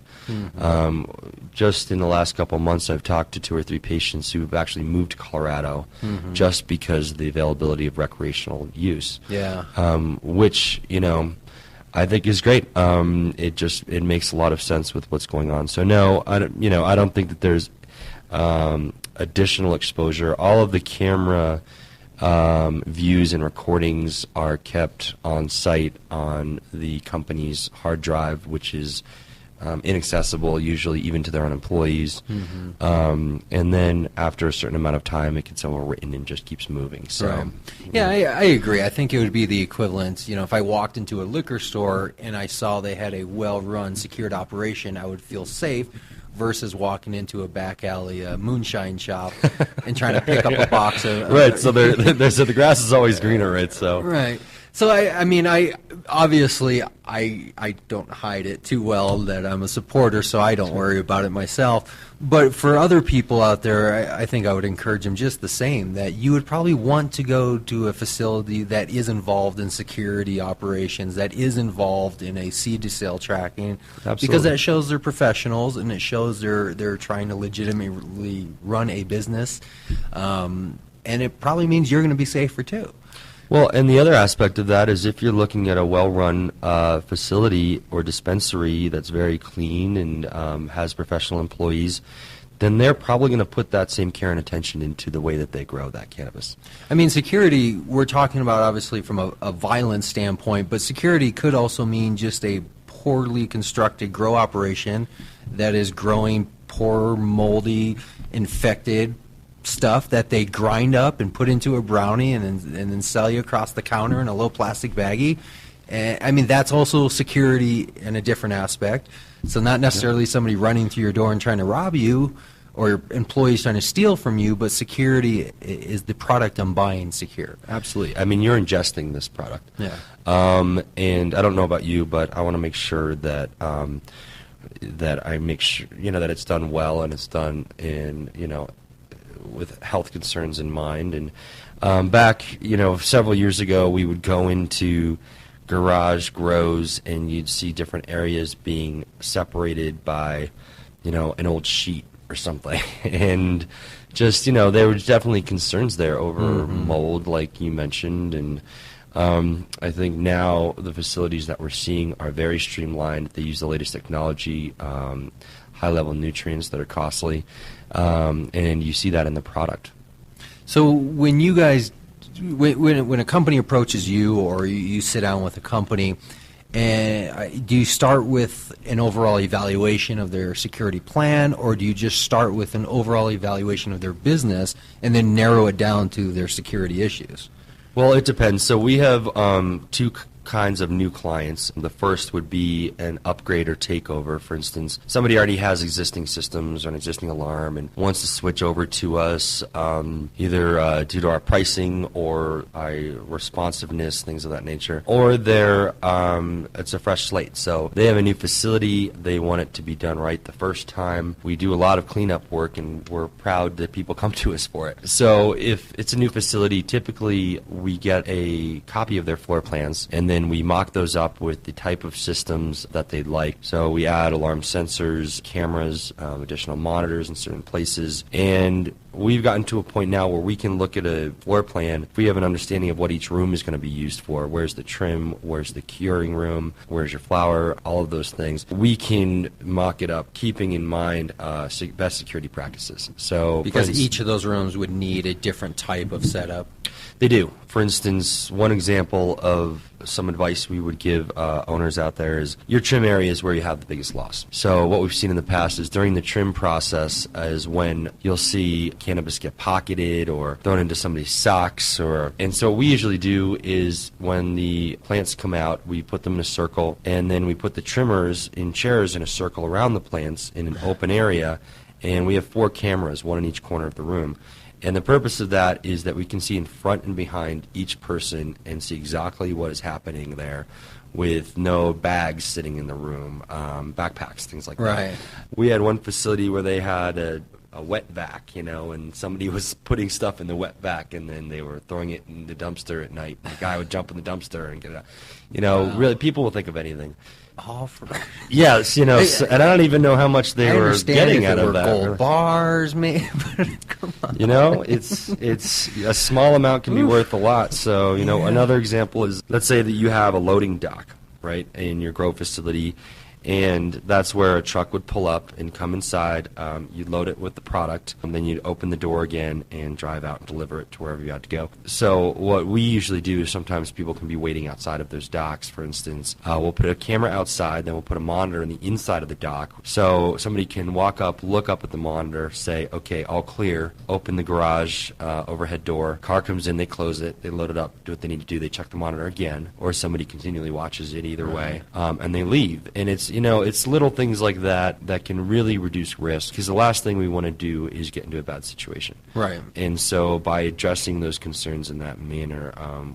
Just in the last couple of months, I've talked to 2 or 3 patients who have actually moved to Colorado just because of the availability of recreational use. Yeah. Which, I think is great. It makes a lot of sense with what's going on. So no, I don't think that there's additional exposure. All of the camera views and recordings are kept on site on the company's hard drive, which is inaccessible usually even to their own employees. And then after a certain amount of time, it gets overwritten and just keeps moving. So. Right. Yeah, I agree. I think it would be the equivalent. If I walked into a liquor store and I saw they had a well-run, secured operation, I would feel safe versus walking into a back alley moonshine shop and trying to pick up a box of... Right, so so the grass is always greener, right? So. Right. So, I obviously don't hide it too well that I'm a supporter, so I don't worry about it myself. But for other people out there, I think I would encourage them just the same, that you would probably want to go to a facility that is involved in security operations, that is involved in a seed-to-sale tracking, Absolutely. because that shows they're professionals and it shows they're trying to legitimately run a business, and it probably means you're going to be safer too. Well, and the other aspect of that is if you're looking at a well-run facility or dispensary that's very clean and has professional employees, then they're probably going to put that same care and attention into the way that they grow that cannabis. Security, we're talking about obviously from a violent standpoint, but security could also mean just a poorly constructed grow operation that is growing poor, moldy, infected stuff that they grind up and put into a brownie and then sell you across the counter in a little plastic baggie. And, I mean, that's also security in a different aspect. So not necessarily somebody running through your door and trying to rob you or employees trying to steal from you, but security is the product I'm buying secure. Absolutely. I mean, you're ingesting this product. Yeah. And I don't know about you, but I want to make sure that that I make sure, that it's done well and it's done in, with health concerns in mind. And back, several years ago, we would go into garage grows and you'd see different areas being separated by, an old sheet or something. And just, there were definitely concerns there over mold, like you mentioned. And I think now the facilities that we're seeing are very streamlined. They use the latest technology, high-level nutrients that are costly, and you see that in the product. So when you guys, when a company approaches you or you sit down with a company, and do you start with an overall evaluation of their security plan, or do you just start with an overall evaluation of their business and then narrow it down to their security issues? Well, it depends. So we have two kinds of new clients. The first would be an upgrade or takeover. For instance, somebody already has existing systems or an existing alarm and wants to switch over to us, either due to our pricing or our responsiveness, things of that nature, or it's a fresh slate. So they have a new facility. They want it to be done right the first time. We do a lot of cleanup work, and we're proud that people come to us for it. So if it's a new facility, typically we get a copy of their floor plans, and then we mock those up with the type of systems that they'd like. So we add alarm sensors, cameras, additional monitors in certain places, and we've gotten to a point now where we can look at a floor plan. If we have an understanding of what each room is going to be used for, where's the trim, where's the curing room, where's your flower, all of those things, we can mock it up, keeping in mind best security practices. So because each of those rooms would need a different type of setup. They do. For instance, one example of some advice we would give owners out there is your trim area is where you have the biggest loss. So what we've seen in the past is during the trim process is when you'll see cannabis get pocketed or thrown into somebody's socks. And so what we usually do is when the plants come out, we put them in a circle, and then we put the trimmers in chairs in a circle around the plants in an open area, and we have 4 cameras, one in each corner of the room. And the purpose of that is that we can see in front and behind each person and see exactly what is happening there with no bags sitting in the room, backpacks, things like that. Right. We had one facility where they had a wet vac, and somebody was putting stuff in the wet vac, and then they were throwing it in the dumpster at night. The guy would jump in the dumpster and get it out. Wow. Really, people will think of anything. Oh, for yes, and I don't even know how much they were getting out of that. Gold bars, maybe. Come on. It's a small amount can be worth a lot. So, another example is, let's say that you have a loading dock, right, in your grow facility, and that's where a truck would pull up and come inside. You'd load it with the product, and then you'd open the door again and drive out and deliver it to wherever you had to go. So what we usually do is sometimes people can be waiting outside of those docks. For instance, we'll put a camera outside, then we'll put a monitor in the inside of the dock. So somebody can walk up, look up at the monitor, say, okay, all clear, open the garage overhead door. Car comes in, they close it, they load it up, do what they need to do, they check the monitor again, or somebody continually watches it either way, and they leave. And it's little things like that that can really reduce risk, because the last thing we want to do is get into a bad situation. Right. And so by addressing those concerns in that manner,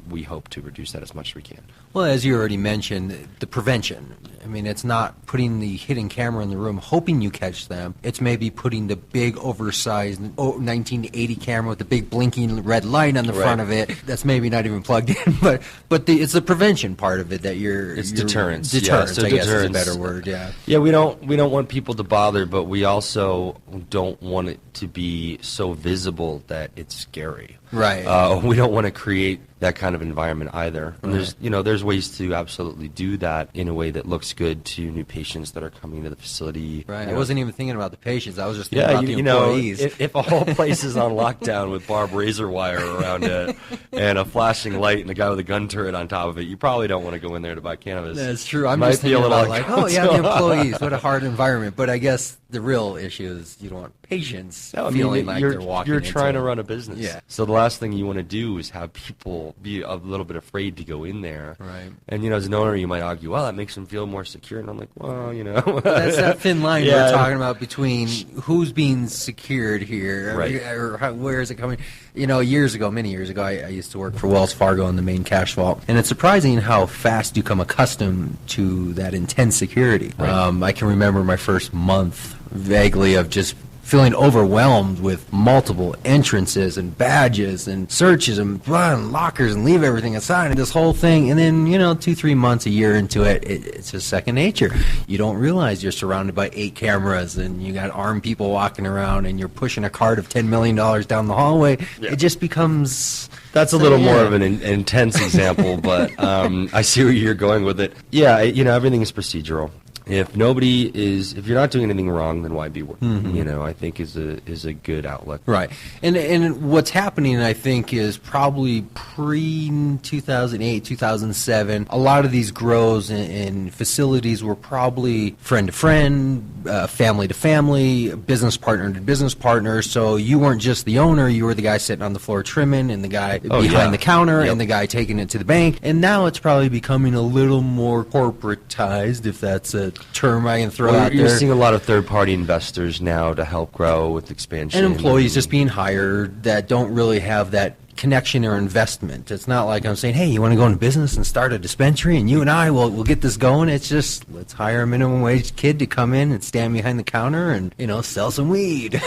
we hope to reduce that as much as we can. Well, as you already mentioned, the prevention. I mean, it's not putting the hidden camera in the room hoping you catch them. It's maybe putting the big oversized 1980 camera with the big blinking red light on the front of it. That's maybe not even plugged in, but it's the prevention part of it that it's deterrence. Deterrence, I guess is a better word. Yeah. Yeah, we don't want people to bother, but we also don't want it to be so visible that it's scary. Right. We don't want to create that kind of environment either. And there's ways to absolutely do that in a way that looks good to new patients that are coming to the facility. Right. I wasn't even thinking about the patients. I was just thinking about the employees. If a whole place is on lockdown with barbed razor wire around it and a flashing light and a guy with a gun turret on top of it, you probably don't want to go in there to buy cannabis. That's true. I'm just thinking about the employees. What a hard environment. But I guess the real issue is you don't want patients No, I mean, feeling like they're walking You're into trying to it. run a business. Yeah. So the last thing you want to do is have people be a little bit afraid to go in there. Right. And, as an owner, you might argue, well, that makes them feel more secure. And I'm like, well, That's that thin line Yeah. we're talking about between who's being secured here, Right. or where is it coming? Many years ago, I used to work for Wells Fargo in the main cash vault, and it's surprising how fast you become accustomed to that intense security. Right. I can remember my first month vaguely of just feeling overwhelmed with multiple entrances and badges and searches and lockers and leave everything aside and this whole thing. And then, 2-3 months, a year into it, it's just second nature. You don't realize you're surrounded by 8 cameras and you got armed people walking around and you're pushing a cart of $10 million down the hallway. Yeah. It just becomes... That's a little more of an intense example, but I see where you're going with it. Yeah, everything is procedural. If you're not doing anything wrong, then why be working? I think is a good outlook. Right. And what's happening, I think, is probably pre-2008, 2007, a lot of these grows and facilities were probably friend to friend, family to family, business partner to business partner. So you weren't just the owner, you were the guy sitting on the floor trimming and the guy behind the counter and the guy taking it to the bank. And now it's probably becoming a little more corporatized, if that's a term I can throw out You're there. seeing a lot of third-party investors now to help grow with expansion. And employees just being hired that don't really have that connection or investment. It's not like I'm saying, hey, you want to go into business and start a dispensary and you and I will get this going. It's just, let's hire a minimum wage kid to come in and stand behind the counter and, sell some weed.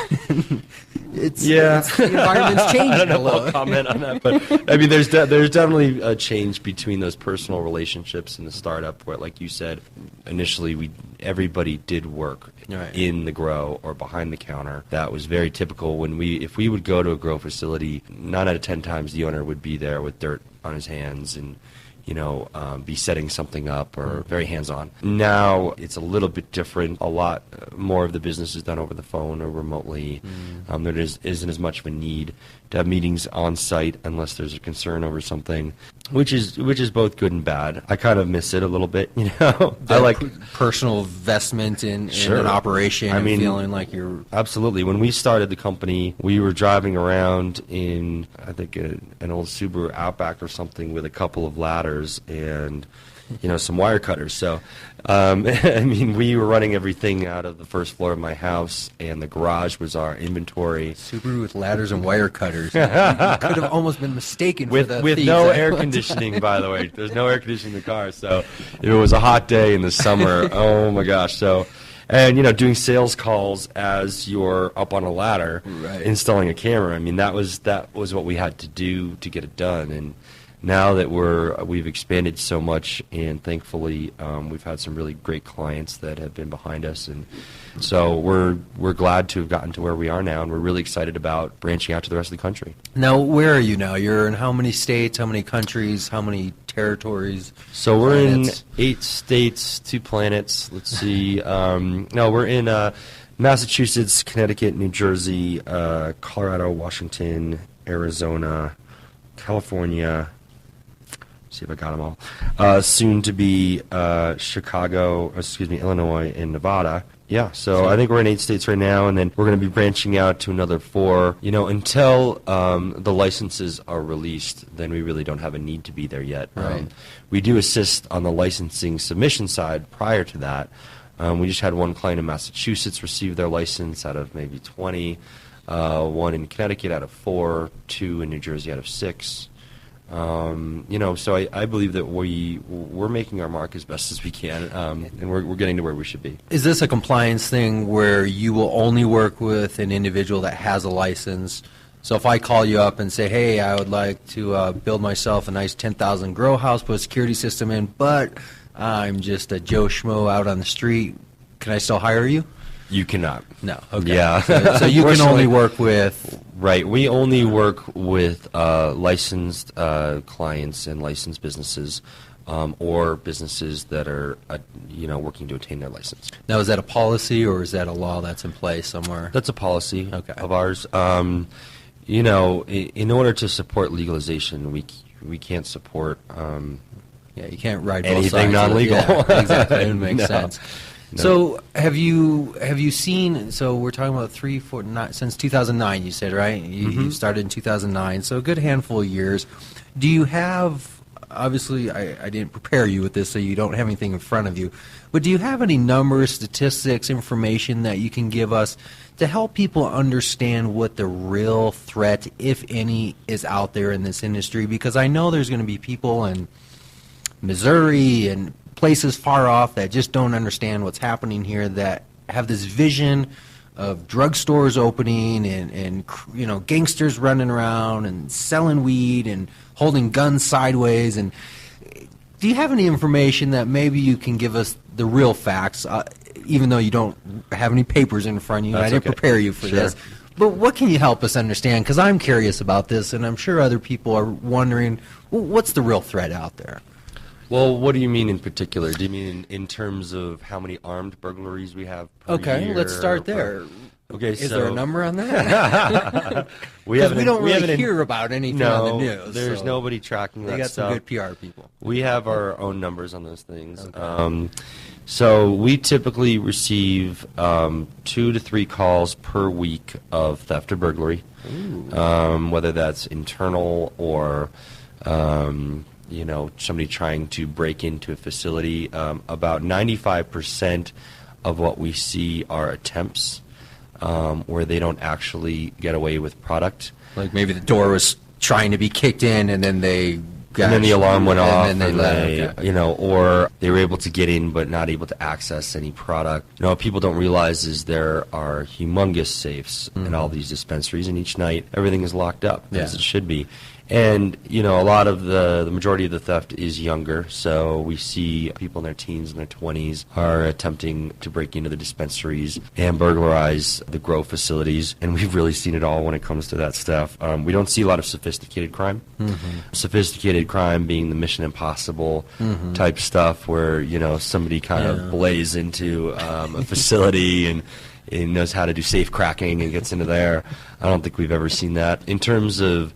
the environment's changing I don't know a little. if I'll comment on that, but I mean, there's definitely a change between those personal relationships and the startup where, like you said, initially everybody did work in the grow or behind the counter. That was very typical. If we would go to a grow facility, 9 out of 10 times the owner would be there with dirt on his hands and be setting something up or very hands-on. Now it's a little bit different. A lot more of the business is done over the phone or remotely. There isn't as much of a need to have meetings on site unless there's a concern over something, which is both good and bad. I kind of miss it a little bit, I like personal investment in an operation. I mean, feeling like you're absolutely. When we started the company, we were driving around in, I think, an old Subaru Outback or something with a couple of ladders and some wire cutters. So, we were running everything out of the first floor of my house, and the garage was our inventory. Subaru with ladders and wire cutters. You could have almost been mistaken With for the thieves. no air conditioning, by the way. There's no air conditioning in the car. So, if it was a hot day in the summer, oh my gosh. So, and doing sales calls as you're up on a ladder, installing a camera. I mean, that was what we had to do to get it done. And now that we've expanded so much, and thankfully we've had some really great clients that have been behind us, and so we're glad to have gotten to where we are now, and we're really excited about branching out to the rest of the country. Now, where are you now? You're in how many states, how many countries, how many territories? So we're planets? in 8 states, 2 planets. Let's see. No, we're in Massachusetts, Connecticut, New Jersey, Colorado, Washington, Arizona, California. See if I got them all. Soon to be Illinois, and Nevada. Yeah, so I think we're in 8 states right now, and then we're going to be branching out to another 4. Until the licenses are released, then we really don't have a need to be there yet. Right. We do assist on the licensing submission side prior to that. We just had one client in Massachusetts receive their license out of maybe 20, 1 in Connecticut out of 4, 2 in New Jersey out of 6. So I believe that we're making our mark as best as we can, and we're getting to where we should be. Is this a compliance thing where you will only work with an individual that has a license? So if I call you up and say, hey, I would like to build myself a nice 10,000 grow house, put a security system in, but I'm just a Joe Schmo out on the street, can I still hire you? You cannot. No. Okay. Yeah. So you can only work with... Right. We only work with licensed clients and licensed businesses, or businesses that are, working to attain their license. Now, is that a policy or is that a law that's in place somewhere? That's a policy of ours. In order to support legalization, we can't support you can't ride both anything sides of it. non-legal. Yeah, exactly. It makes No. sense. No. So have you seen? So we're talking about 3, 4, 9 since 2009. You said, right? You started in 2009, so a good handful of years. Do you have? Obviously, I didn't prepare you with this, so you don't have anything in front of you. But do you have any numbers, statistics, information that you can give us to help people understand what the real threat, if any, is out there in this industry? Because I know there's going to be people in Missouri and places far off that just don't understand what's happening here, that have this vision of drugstores opening and you know, gangsters running around and selling weed and holding guns sideways. And do you have any information that maybe you can give us the real facts, even though you don't have any papers in front of you? That's I didn't okay. prepare you for Sure. this. But what can you help us understand? Because I'm curious about this, and I'm sure other people are wondering, well, what's the real threat out there? Well, what do you mean in particular? Do you mean in terms of how many armed burglaries we have per Okay, year? let's start there. Okay, Is there a so number on that? we Because we don't really haven't hear about anything no, on the news. there's so nobody tracking that They got stuff. some good PR people. We have our own numbers on those things. Okay. So we typically receive 2 to 3 calls per week of theft or burglary, whether that's internal or you know, somebody trying to break into a facility. About 95% of what we see are attempts where they don't actually get away with product. Like maybe the door was trying to be kicked in, and then they got And then the alarm went off, and then they you know, or they were able to get in but not able to access any product. You know, what people don't realize is there are humongous safes in all these dispensaries, and each night everything is locked up as Yeah. it should be. And, you know, a lot of the majority of the theft is younger, so we see people in their teens and their 20s are attempting to break into the dispensaries and burglarize the grow facilities, and we've really seen it all when it comes to that stuff. We don't see a lot of sophisticated crime. Sophisticated crime being the Mission Impossible type stuff where, you know, somebody kind of blaze into a facility and knows how to do safe cracking and gets into there. I don't think we've ever seen that. In terms of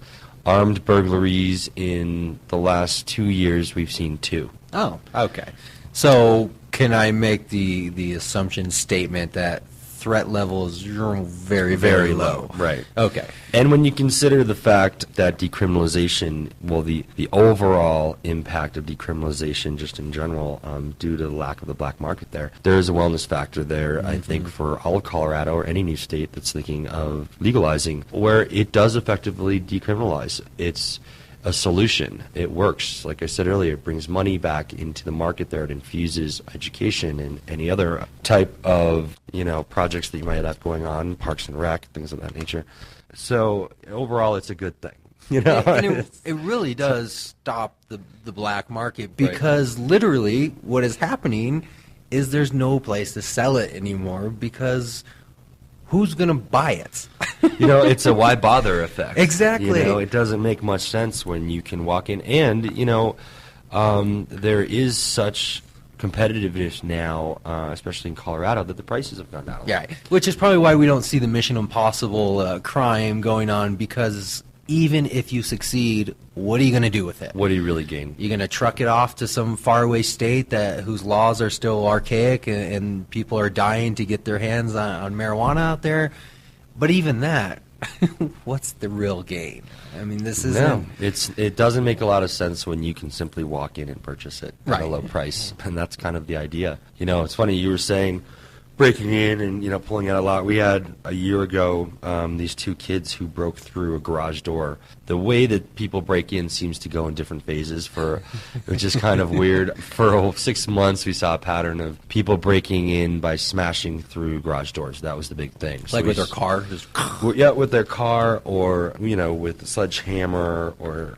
armed burglaries in the last 2 years, we've seen 2. Oh, okay. So can I make the assumption statement that threat level is very, very low? Right. Okay. And when you consider the fact that decriminalization, well, the overall impact of decriminalization just in general, due to the lack of the black market there is a wellness factor there, I think, for all of Colorado or any new state that's thinking of legalizing, where it does effectively decriminalize. It's a solution. It works. Like I said earlier, it brings money back into the market there. It infuses education and any other type of, you know, projects that you might have going on, parks and rec, things of that nature. So overall, it's a good thing. You know, And it really does stop the black market, because literally what is happening is there's no place to sell it anymore, because who's going to buy it? you know, it's a why bother effect. Exactly. You know, it doesn't make much sense when you can walk in. And, you know, there is such competitiveness now, especially in Colorado, that the prices have gone down a lot. Yeah, which is probably why we don't see the Mission Impossible crime going on, because even if you succeed, what are you going to do with it? What do you really gain? You're going to truck it off to some faraway state whose laws are still archaic, and people are dying to get their hands on marijuana out there. But even that, what's the real gain? I mean, this isn't... No, it doesn't make a lot of sense when you can simply walk in and purchase it at a low price, and that's kind of the idea. You know, it's funny, you were saying breaking in and, you know, pulling out a lot. We had a year ago these 2 kids who broke through a garage door. The way that people break in seems to go in different phases, which is kind of weird. For 6 months, we saw a pattern of people breaking in by smashing through garage doors. That was the big thing. So Like with their car? Just... Yeah, with their car, or, you know, with a sledgehammer or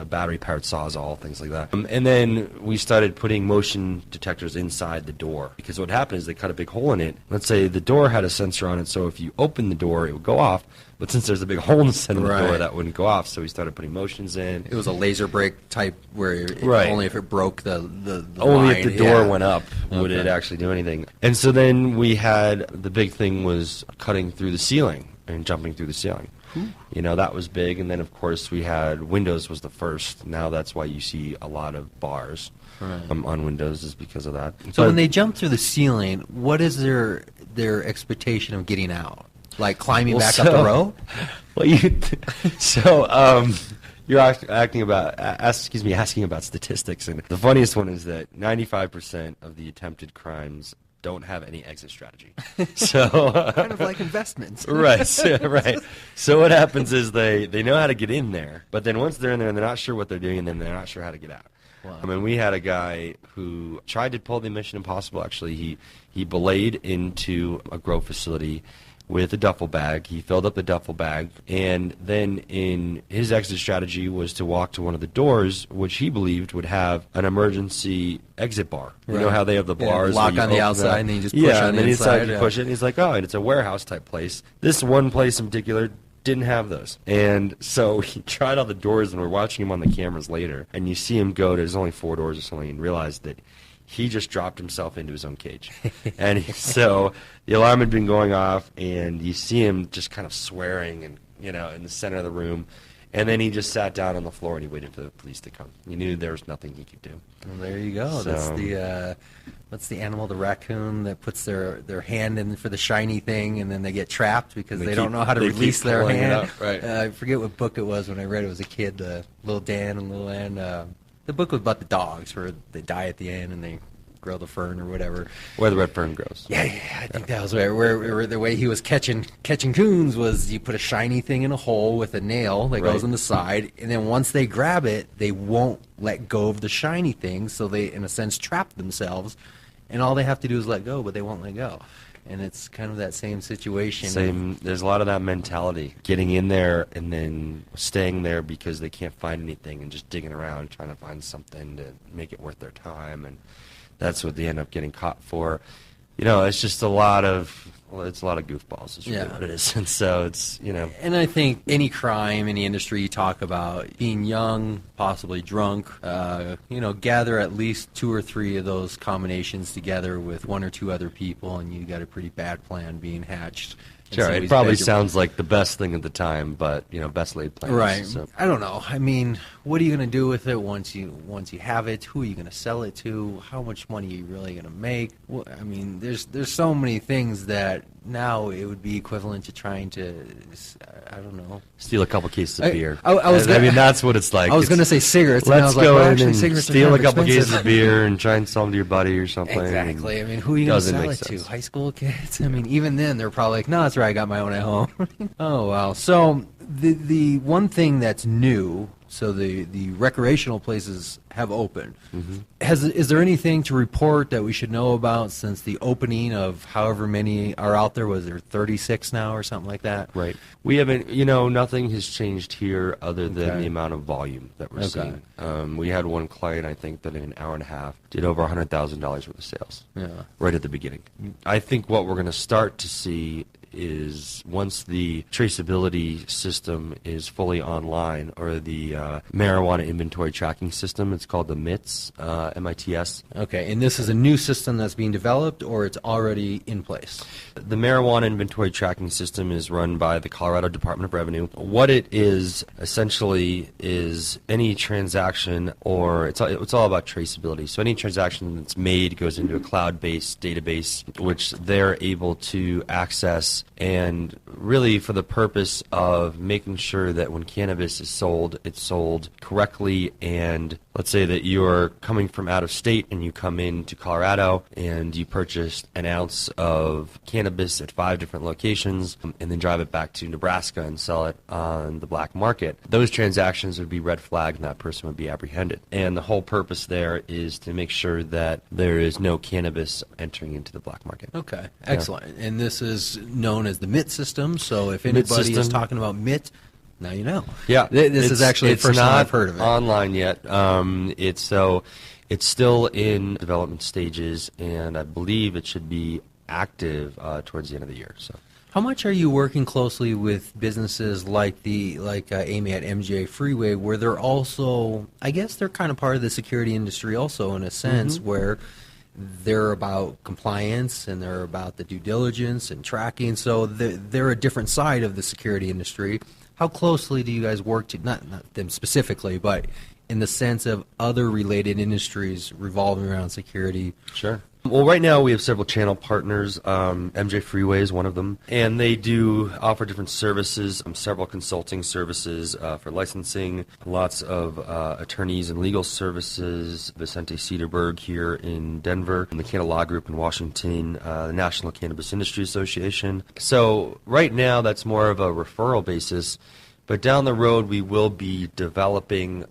battery-powered sawzall, things like that. And then we started putting motion detectors inside the door, because what happened is they cut a big hole in it. Let's say the door had a sensor on it, so if you open the door, it would go off. But since there's a big hole in the center of the door, that wouldn't go off, so we started putting motions in. It was a laser brake type where only if it broke the only line. if the door went up would it actually do anything. And so then we had, the big thing was cutting through the ceiling. and jumping through the ceiling. You know, that was big. And then, of course, we had Windows was the first. Now that's why you see a lot of bars on Windows is because of that. So when they jump through the ceiling, what is their expectation of getting out? Like climbing back up the rope? Well, you're asking about statistics, and the funniest one is that 95% of the attempted crimes don't have any exit strategy. So kind of like investments. Right. So what happens is they know how to get in there, but then once they're in there, they're not sure what they're doing, and then they're not sure how to get out. Wow. I mean, we had a guy who tried to pull the Mission Impossible. Actually, he belayed into a grow facility with a duffel bag. He filled up the duffel bag, and then his exit strategy was to walk to one of the doors, which he believed would have an emergency exit bar. You know how they have the bars? Lock on the outside, and then you just push on the inside. And then you push it, and he's like, oh, and it's a warehouse-type place. This one place in particular didn't have those. And so he tried all the doors, and we're watching him on the cameras later, and you see him go to, there's only 4 doors or something, and realize that he just dropped himself into his own cage. And so the alarm had been going off, and you see him just kind of swearing and, in the center of the room. And then he just sat down on the floor, and he waited for the police to come. He knew there was nothing he could do. Well, there you go. So, that's what's the animal, the raccoon, that puts their hand in for the shiny thing, and then they get trapped because they don't know how to release their hand. Right. I forget what book it was when I read it as a kid, Little Dan and Little Ann. The book was about the dogs where they die at the end and they grow the fern or whatever. Where the red fern grows. Yeah, I think that was where the way he was catching coons was you put a shiny thing in a hole with a nail that goes on the side, and then once they grab it, they won't let go of the shiny thing, so they, in a sense, trap themselves, and all they have to do is let go, but they won't let go. And it's kind of that same situation. There's a lot of that mentality. Getting in there and then staying there because they can't find anything and just digging around trying to find something to make it worth their time. And that's what they end up getting caught for. It's just a lot of goofballs is really what it is. And so it's, And I think any crime, any industry you talk about, being young, possibly drunk, gather at least 2 or 3 of those combinations together with 1 or 2 other people, and you got a pretty bad plan being hatched. Sure, it probably sounds like the best thing at the time, but best laid plans. Right. So. I don't know. I mean, what are you going to do with it once you have it? Who are you going to sell it to? How much money are you really going to make? Well, I mean, there's so many things that now it would be equivalent to trying to, I don't know, steal a couple cases of beer. I mean, that's what it's like. I was going to say cigarettes. Let's and I was go like, well, in actually, and cigarettes steal are a couple expensive. cases of beer and try and sell them to your buddy or something. Exactly. I mean, who are you going to sell it to? High school kids? I mean, even then, they're probably like, no, that's right, I got my own at home. Oh, wow. So the one thing that's new, so the recreational places have opened. Mm-hmm. Is there anything to report that we should know about since the opening of however many are out there? Was there 36 now or something like that? Right. We haven't, nothing has changed here other than the amount of volume that we're seeing. We had one client, I think, that in an hour and a half did over $100,000 worth of sales. Yeah. Right at the beginning. I think what we're going to start to see is once the traceability system is fully online, or the marijuana inventory tracking system, it's called the MITS, MITS. Okay, and this is a new system that's being developed, or it's already in place? The marijuana inventory tracking system is run by the Colorado Department of Revenue. What it is essentially is any transaction, or it's all about traceability. So any transaction that's made goes into a cloud-based database, which they're able to access, and really for the purpose of making sure that when cannabis is sold, it's sold correctly. And let's say that you're coming from out of state and you come into Colorado and you purchased an ounce of cannabis at 5 different locations and then drive it back to Nebraska and sell it on the black market. Those transactions would be red flagged and that person would be apprehended. And the whole purpose there is to make sure that there is no cannabis entering into the black market. Okay, excellent. Yeah. And this is known as the MIT system, so if anybody is talking about MIT, now you know. Yeah. This is actually the first time I've heard of it. It's not online yet. It's still in development stages, and I believe it should be active towards the end of the year. So. How much are you working closely with businesses like Amy at MJ Freeway, where they're also, I guess they're kind of part of the security industry also in a sense, where they're about compliance and they're about the due diligence and tracking. So they're a different side of the security industry. How closely do you guys work to, not them specifically, but in the sense of other related industries revolving around security? Sure. Well, right now we have several channel partners. MJ Freeway is one of them, and they do offer different services, several consulting services for licensing, lots of attorneys and legal services, Vicente Cederberg here in Denver, and the Canna Law Group in Washington, the National Cannabis Industry Association. So right now that's more of a referral basis. But down the road, we will be developing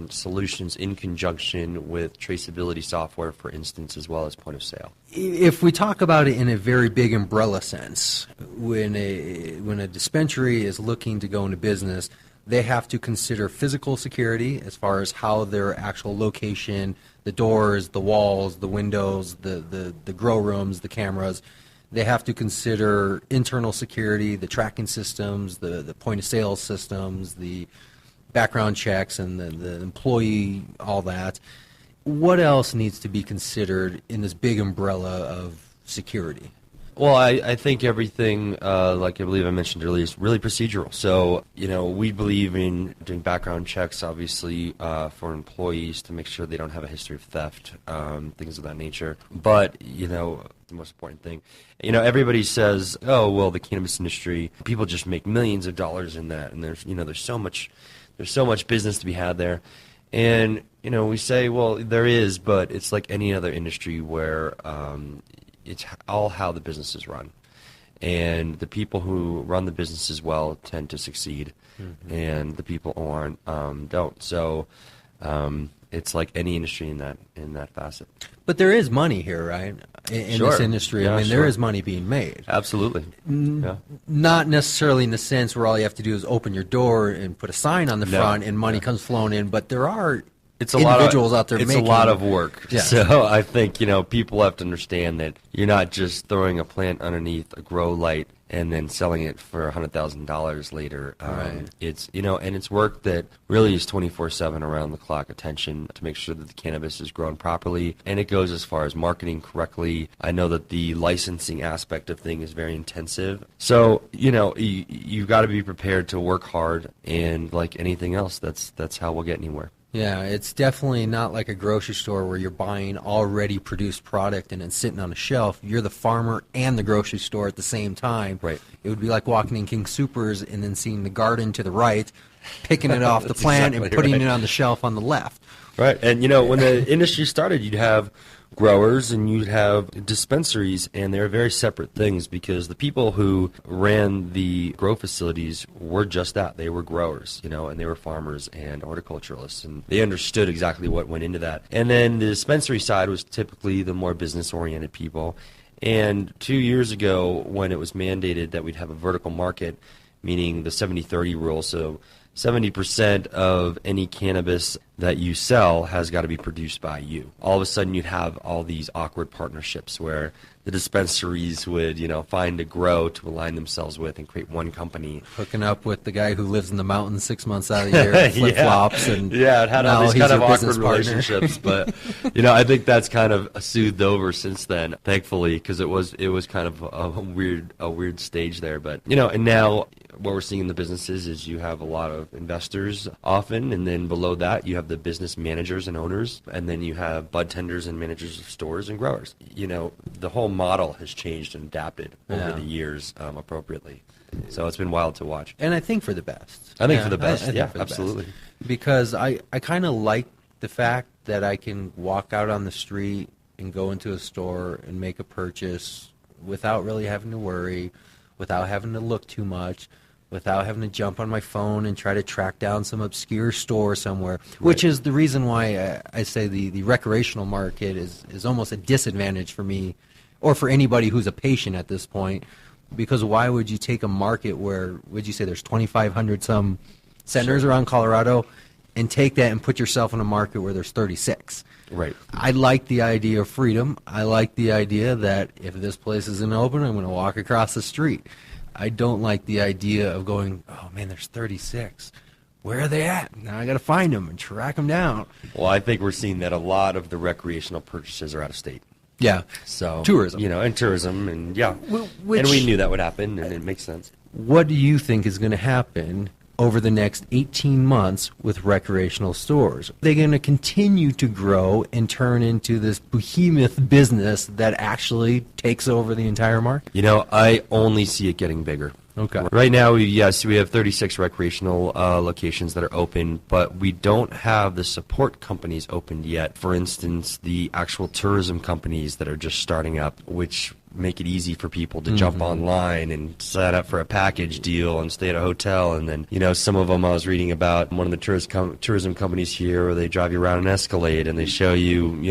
solutions in conjunction with traceability software, for instance, as well as point of sale. If we talk about it in a very big umbrella sense, when a dispensary is looking to go into business, they have to consider physical security as far as how their actual location, the doors, the walls, the windows, the grow rooms, the cameras. They have to consider internal security, the tracking systems, the point-of-sale systems, the background checks, and the employee, all that. What else needs to be considered in this big umbrella of security? Well, I think everything, like I believe I mentioned earlier, is really procedural. So, we believe in doing background checks, obviously, for employees to make sure they don't have a history of theft, things of that nature. But, the most important thing, everybody says, oh, well, the cannabis industry, people just make millions of dollars in that, and there's so much business to be had there. And, we say, well, there is, but it's like any other industry where it's all how the business is run. And the people who run the businesses well tend to succeed, and the people who aren't don't. So it's like any industry in that facet. But there is money here, right? In Sure. this industry. Yeah, I mean, sure. there is money being made. Absolutely. Yeah. Not necessarily in the sense where all you have to do is open your door and put a sign on the No. front and money comes flowing in, but there are It's a individuals lot of, out there it's making a lot of work. Yeah. So I think, people have to understand that you're not just throwing a plant underneath a grow light and then selling it for $100,000 later. Right. It's, and it's work that really is 24/7 around the clock attention to make sure that the cannabis is grown properly. And it goes as far as marketing correctly. I know that the licensing aspect of things is very intensive. So, you've got to be prepared to work hard, and like anything else, that's how we'll get anywhere. Yeah, it's definitely not like a grocery store where you're buying already produced product and it's sitting on a shelf. You're the farmer and the grocery store at the same time. Right. It would be like walking in King Supers and then seeing the garden to the right, picking it off the That's plant exactly and putting right. it on the shelf on the left. Right, and when the industry started, you'd have growers and you'd have dispensaries, and they're very separate things because the people who ran the grow facilities were just that. They were growers, and they were farmers and horticulturalists, and they understood exactly what went into that. And then the dispensary side was typically the more business-oriented people. And 2 years ago, when it was mandated that we'd have a vertical market, meaning the 70-30 rule, so 70% of any cannabis that you sell has got to be produced by you. All of a sudden, you'd have all these awkward partnerships where the dispensaries would, find a grow to align themselves with and create one company. Hooking up with the guy who lives in the mountains 6 months out of the year, flip-flops. And yeah, it had all now these he's kind of your awkward business partner. relationships. But, I think that's kind of soothed over since then, thankfully, because it was kind of a weird stage there. But, and now what we're seeing in the businesses is you have a lot of investors often, and then below that you have the business managers and owners, and then you have bud tenders and managers of stores and growers. The whole model has changed and adapted over the years appropriately. So it's been wild to watch. And I think for the best. I think for the best, I think yeah, for the absolutely. best. Because I kind of like the fact that I can walk out on the street and go into a store and make a purchase without really having to worry, without having to look too much, without having to jump on my phone and try to track down some obscure store somewhere, which is the reason why I say the recreational market is almost a disadvantage for me or for anybody who's a patient at this point, because why would you take a market where, would you say there's 2,500 some centers around Colorado and take that and put yourself in a market where there's 36? Right. I like the idea of freedom. I like the idea that if this place isn't open, I'm going to walk across the street. I don't like the idea of going, oh man, there's 36. Where are they at? Now I got to find them and track them down. Well, I think we're seeing that a lot of the recreational purchases are out of state. Yeah. So Tourism. and tourism, and yeah, Which, and we knew that would happen, and it makes sense. What do you think is going to happen over the next 18 months with recreational stores? Are they going to continue to grow and turn into this behemoth business that actually takes over the entire market? I only see it getting bigger. Okay. Right now, we have 36 recreational locations that are open, but we don't have the support companies opened yet. For instance, the actual tourism companies that are just starting up, which make it easy for people to jump online and sign up for a package deal and stay at a hotel. And then, some of them I was reading about, one of the tourism companies here, where they drive you around an Escalade and they show you,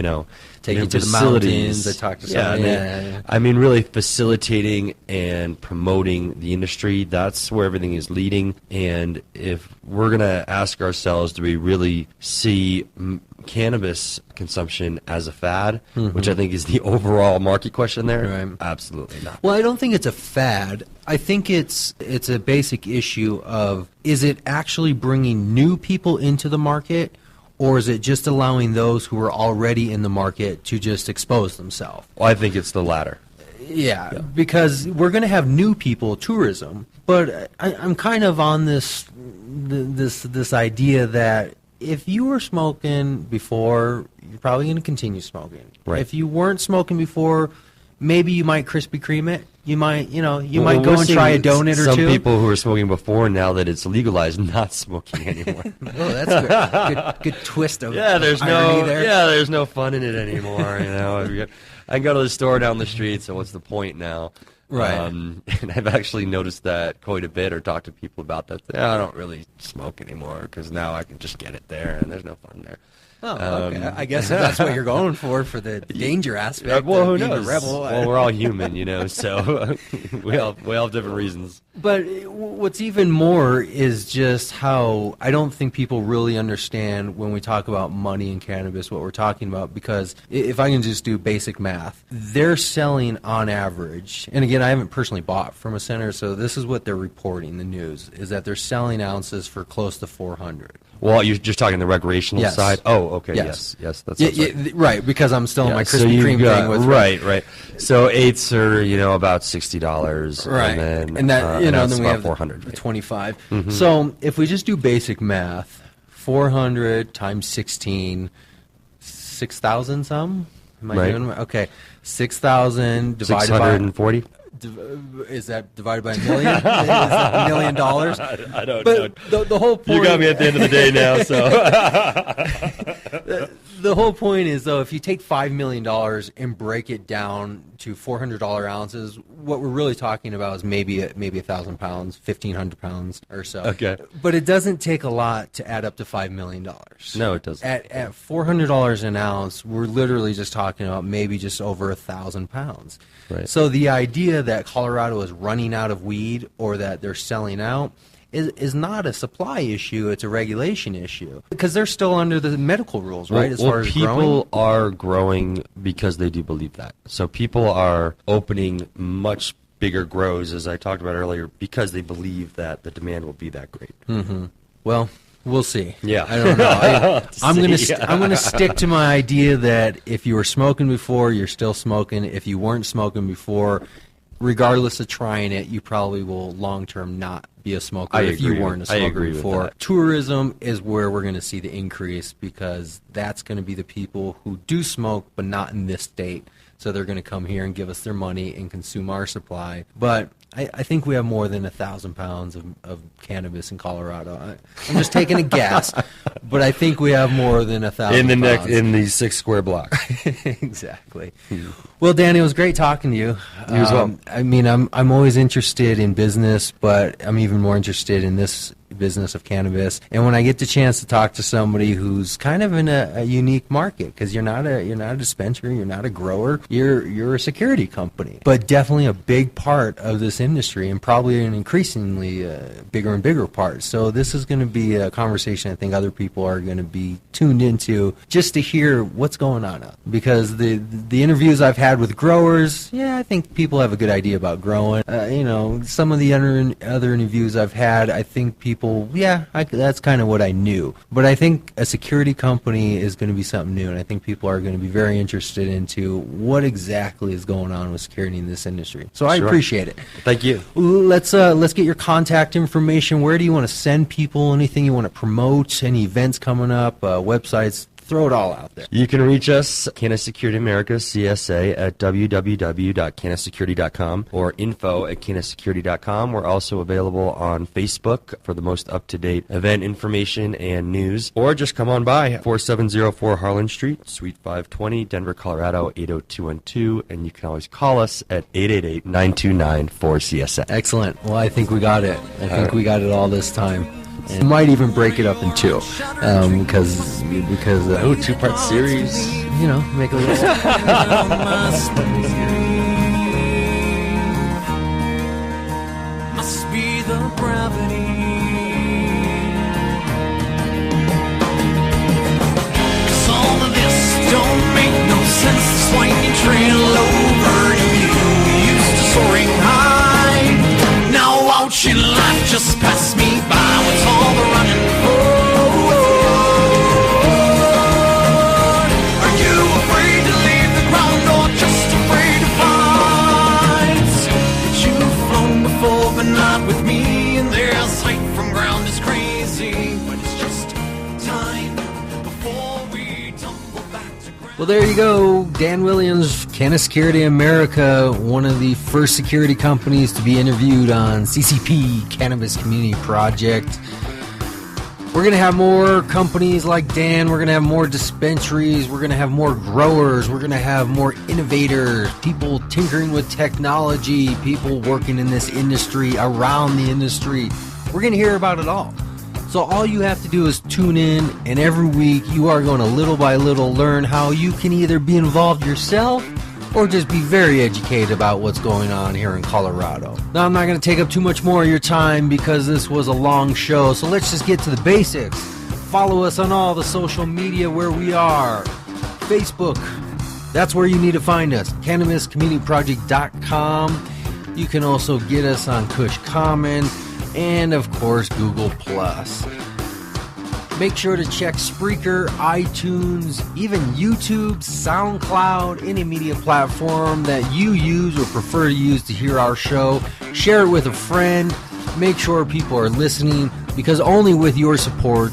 Take you to the facilities. mountains, they talk to somebody. I mean, really facilitating and promoting the industry, that's where everything is leading. And if we're going to ask ourselves, do we really see cannabis consumption as a fad, which I think is the overall market question there? Right. Absolutely not. Well, I don't think it's a fad. I think it's a basic issue of, is it actually bringing new people into the market, or is it just allowing those who are already in the market to just expose themselves? Well, I think it's the latter. Yeah, because we're going to have new people, tourism, but I'm kind of on this idea that if you were smoking before, you're probably going to continue smoking. Right. If you weren't smoking before, maybe you might Krispy Kreme it. You might, might Well, go we're and try a seeing donut or some two. Some people who are smoking before, now that it's legalized, not smoking anymore. Oh, that's good twist of there's irony there. there's no fun in it anymore. I can go to the store down the street, so what's the point now? Right. And I've actually noticed that quite a bit, or talked to people about that. I don't really smoke anymore because now I can just get it there, and there's no fun there. Oh, okay. I guess if that's what you're going for the danger aspect. Well, who of being knows? A rebel. Well, we're all human, so we all have different reasons. But what's even more is just how I don't think people really understand when we talk about money in cannabis what we're talking about, because if I can just do basic math, they're selling on average, and again, I haven't personally bought from a center, so this is what they're reporting, the news, is that they're selling ounces for close to 400. Well, you're just talking the recreational side? Oh, okay, yes. That's right, because I'm still in my so Krispy Kreme got, thing with right. So eighths are, about $60, right, and then and then we about have 400, 25. So if we just do basic math, 400 times 16, 6,000 some? Am I doing okay? 6,000 divided 640. Is that divided by a million? Is that $1 million? I don't know. The whole point. You got me at the end of the day now, so. The whole point is, though, if you take $5 million and break it down to $400 ounces, what we're really talking about is maybe 1,000 pounds, 1,500 pounds or so. Okay. But it doesn't take a lot to add up to $5 million. No, it doesn't. At $400 an ounce, we're literally just talking about maybe just over 1,000 pounds. Right. So the idea that Colorado is running out of weed or that they're selling out is not a supply issue, it's a regulation issue. Because they're still under the medical rules, right, as far as people are growing because they do believe that. So people are opening much bigger grows, as I talked about earlier, because they believe that the demand will be that great. Mm-hmm. Well, we'll see. Yeah. I don't know. I'm gonna stick to my idea that if you were smoking before, you're still smoking. If you weren't smoking before, regardless of trying it, you probably will long-term not be a smoker if you weren't a smoker before. Tourism is where we're going to see the increase, because that's going to be the people who do smoke but not in this state. So they're going to come here and give us their money and consume our supply. But I think we have more than 1,000 pounds of cannabis in Colorado. I'm just taking a guess, but I think we have more than 1,000 pounds. In the 6 square blocks. Exactly. Well, Danny, it was great talking to you. You as well. I mean, I'm always interested in business, but I'm even more interested in this business of cannabis. And when I get the chance to talk to somebody who's kind of in a unique market, because you're not a dispensary, you're not a grower, you're a security company, but definitely a big part of this industry, and probably an increasingly bigger and bigger part. So this is going to be a conversation I think other people are going to be tuned into, just to hear what's going on out. Because the interviews I've had with growers, I think people have a good idea about growing. Some of the other interviews I've had, I think people people, that's kind of what I knew. But I think a security company is going to be something new, and I think people are going to be very interested into what exactly is going on with security in this industry. So I appreciate it. Thank you. Let's get your contact information. Where do you want to send people? Anything you want to promote? Any events coming up? Websites? Throw it all out there. You can reach us, Canna Security America, CSA, at www.cannasecurity.com or info@cannasecurity.com. We're also available on Facebook for the most up-to-date event information and news. Or just come on by, 4704 Harlan Street, Suite 520, Denver, Colorado, 80212. And you can always call us at 888-929-4CSA. Excellent. Well, I think we got it. I think we got it all this time. And might even break it up in two, because 2-part series. You know, make a little. Must be the gravity. 'Cause all of this don't make no sense. This winding trail over to you. Used to soaring high. Now watching life just pass me by. What's all the running for? Are you afraid to leave the ground or just afraid to fight? That you've flown before but not with me. And their sight from ground is crazy. But it's just time before we tumble back to ground. Well, there you go. Dan Williams, Canna Security America, one of the first security companies to be interviewed on CCP, Cannabis Community Project. We're going to have more companies like Dan. We're going to have more dispensaries. We're going to have more growers. We're going to have more innovators, people tinkering with technology, people working in this industry, around the industry. We're going to hear about it all. So all you have to do is tune in, and every week you are going to little by little learn how you can either be involved yourself or just be very educated about what's going on here in Colorado. Now, I'm not going to take up too much more of your time because this was a long show, so let's just get to the basics. Follow us on all the social media where we are. Facebook, that's where you need to find us. CannabisCommunityProject.com. You can also get us on Kush Common and, of course, Google+. Make sure to check Spreaker, iTunes, even YouTube, SoundCloud, any media platform that you use or prefer to use to hear our show. Share it with a friend. Make sure people are listening, because only with your support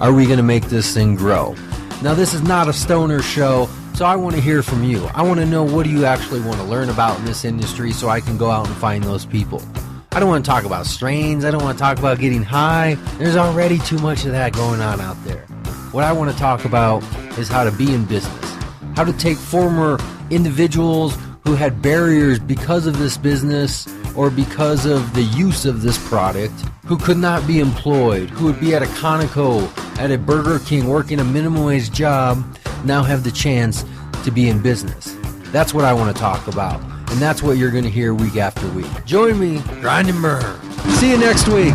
are we going to make this thing grow. Now, this is not a stoner show, so I want to hear from you. I want to know, what do you actually want to learn about in this industry so I can go out and find those people. I don't want to talk about strains. I don't want to talk about getting high. There's already too much of that going on out there. What I want to talk about is how to be in business, how to take former individuals who had barriers because of this business or because of the use of this product, who could not be employed, who would be at a Conoco, at a Burger King, working a minimum wage job, now have the chance to be in business. That's what I want to talk about. And that's what you're going to hear week after week. Join me, grind and burn. See you next week.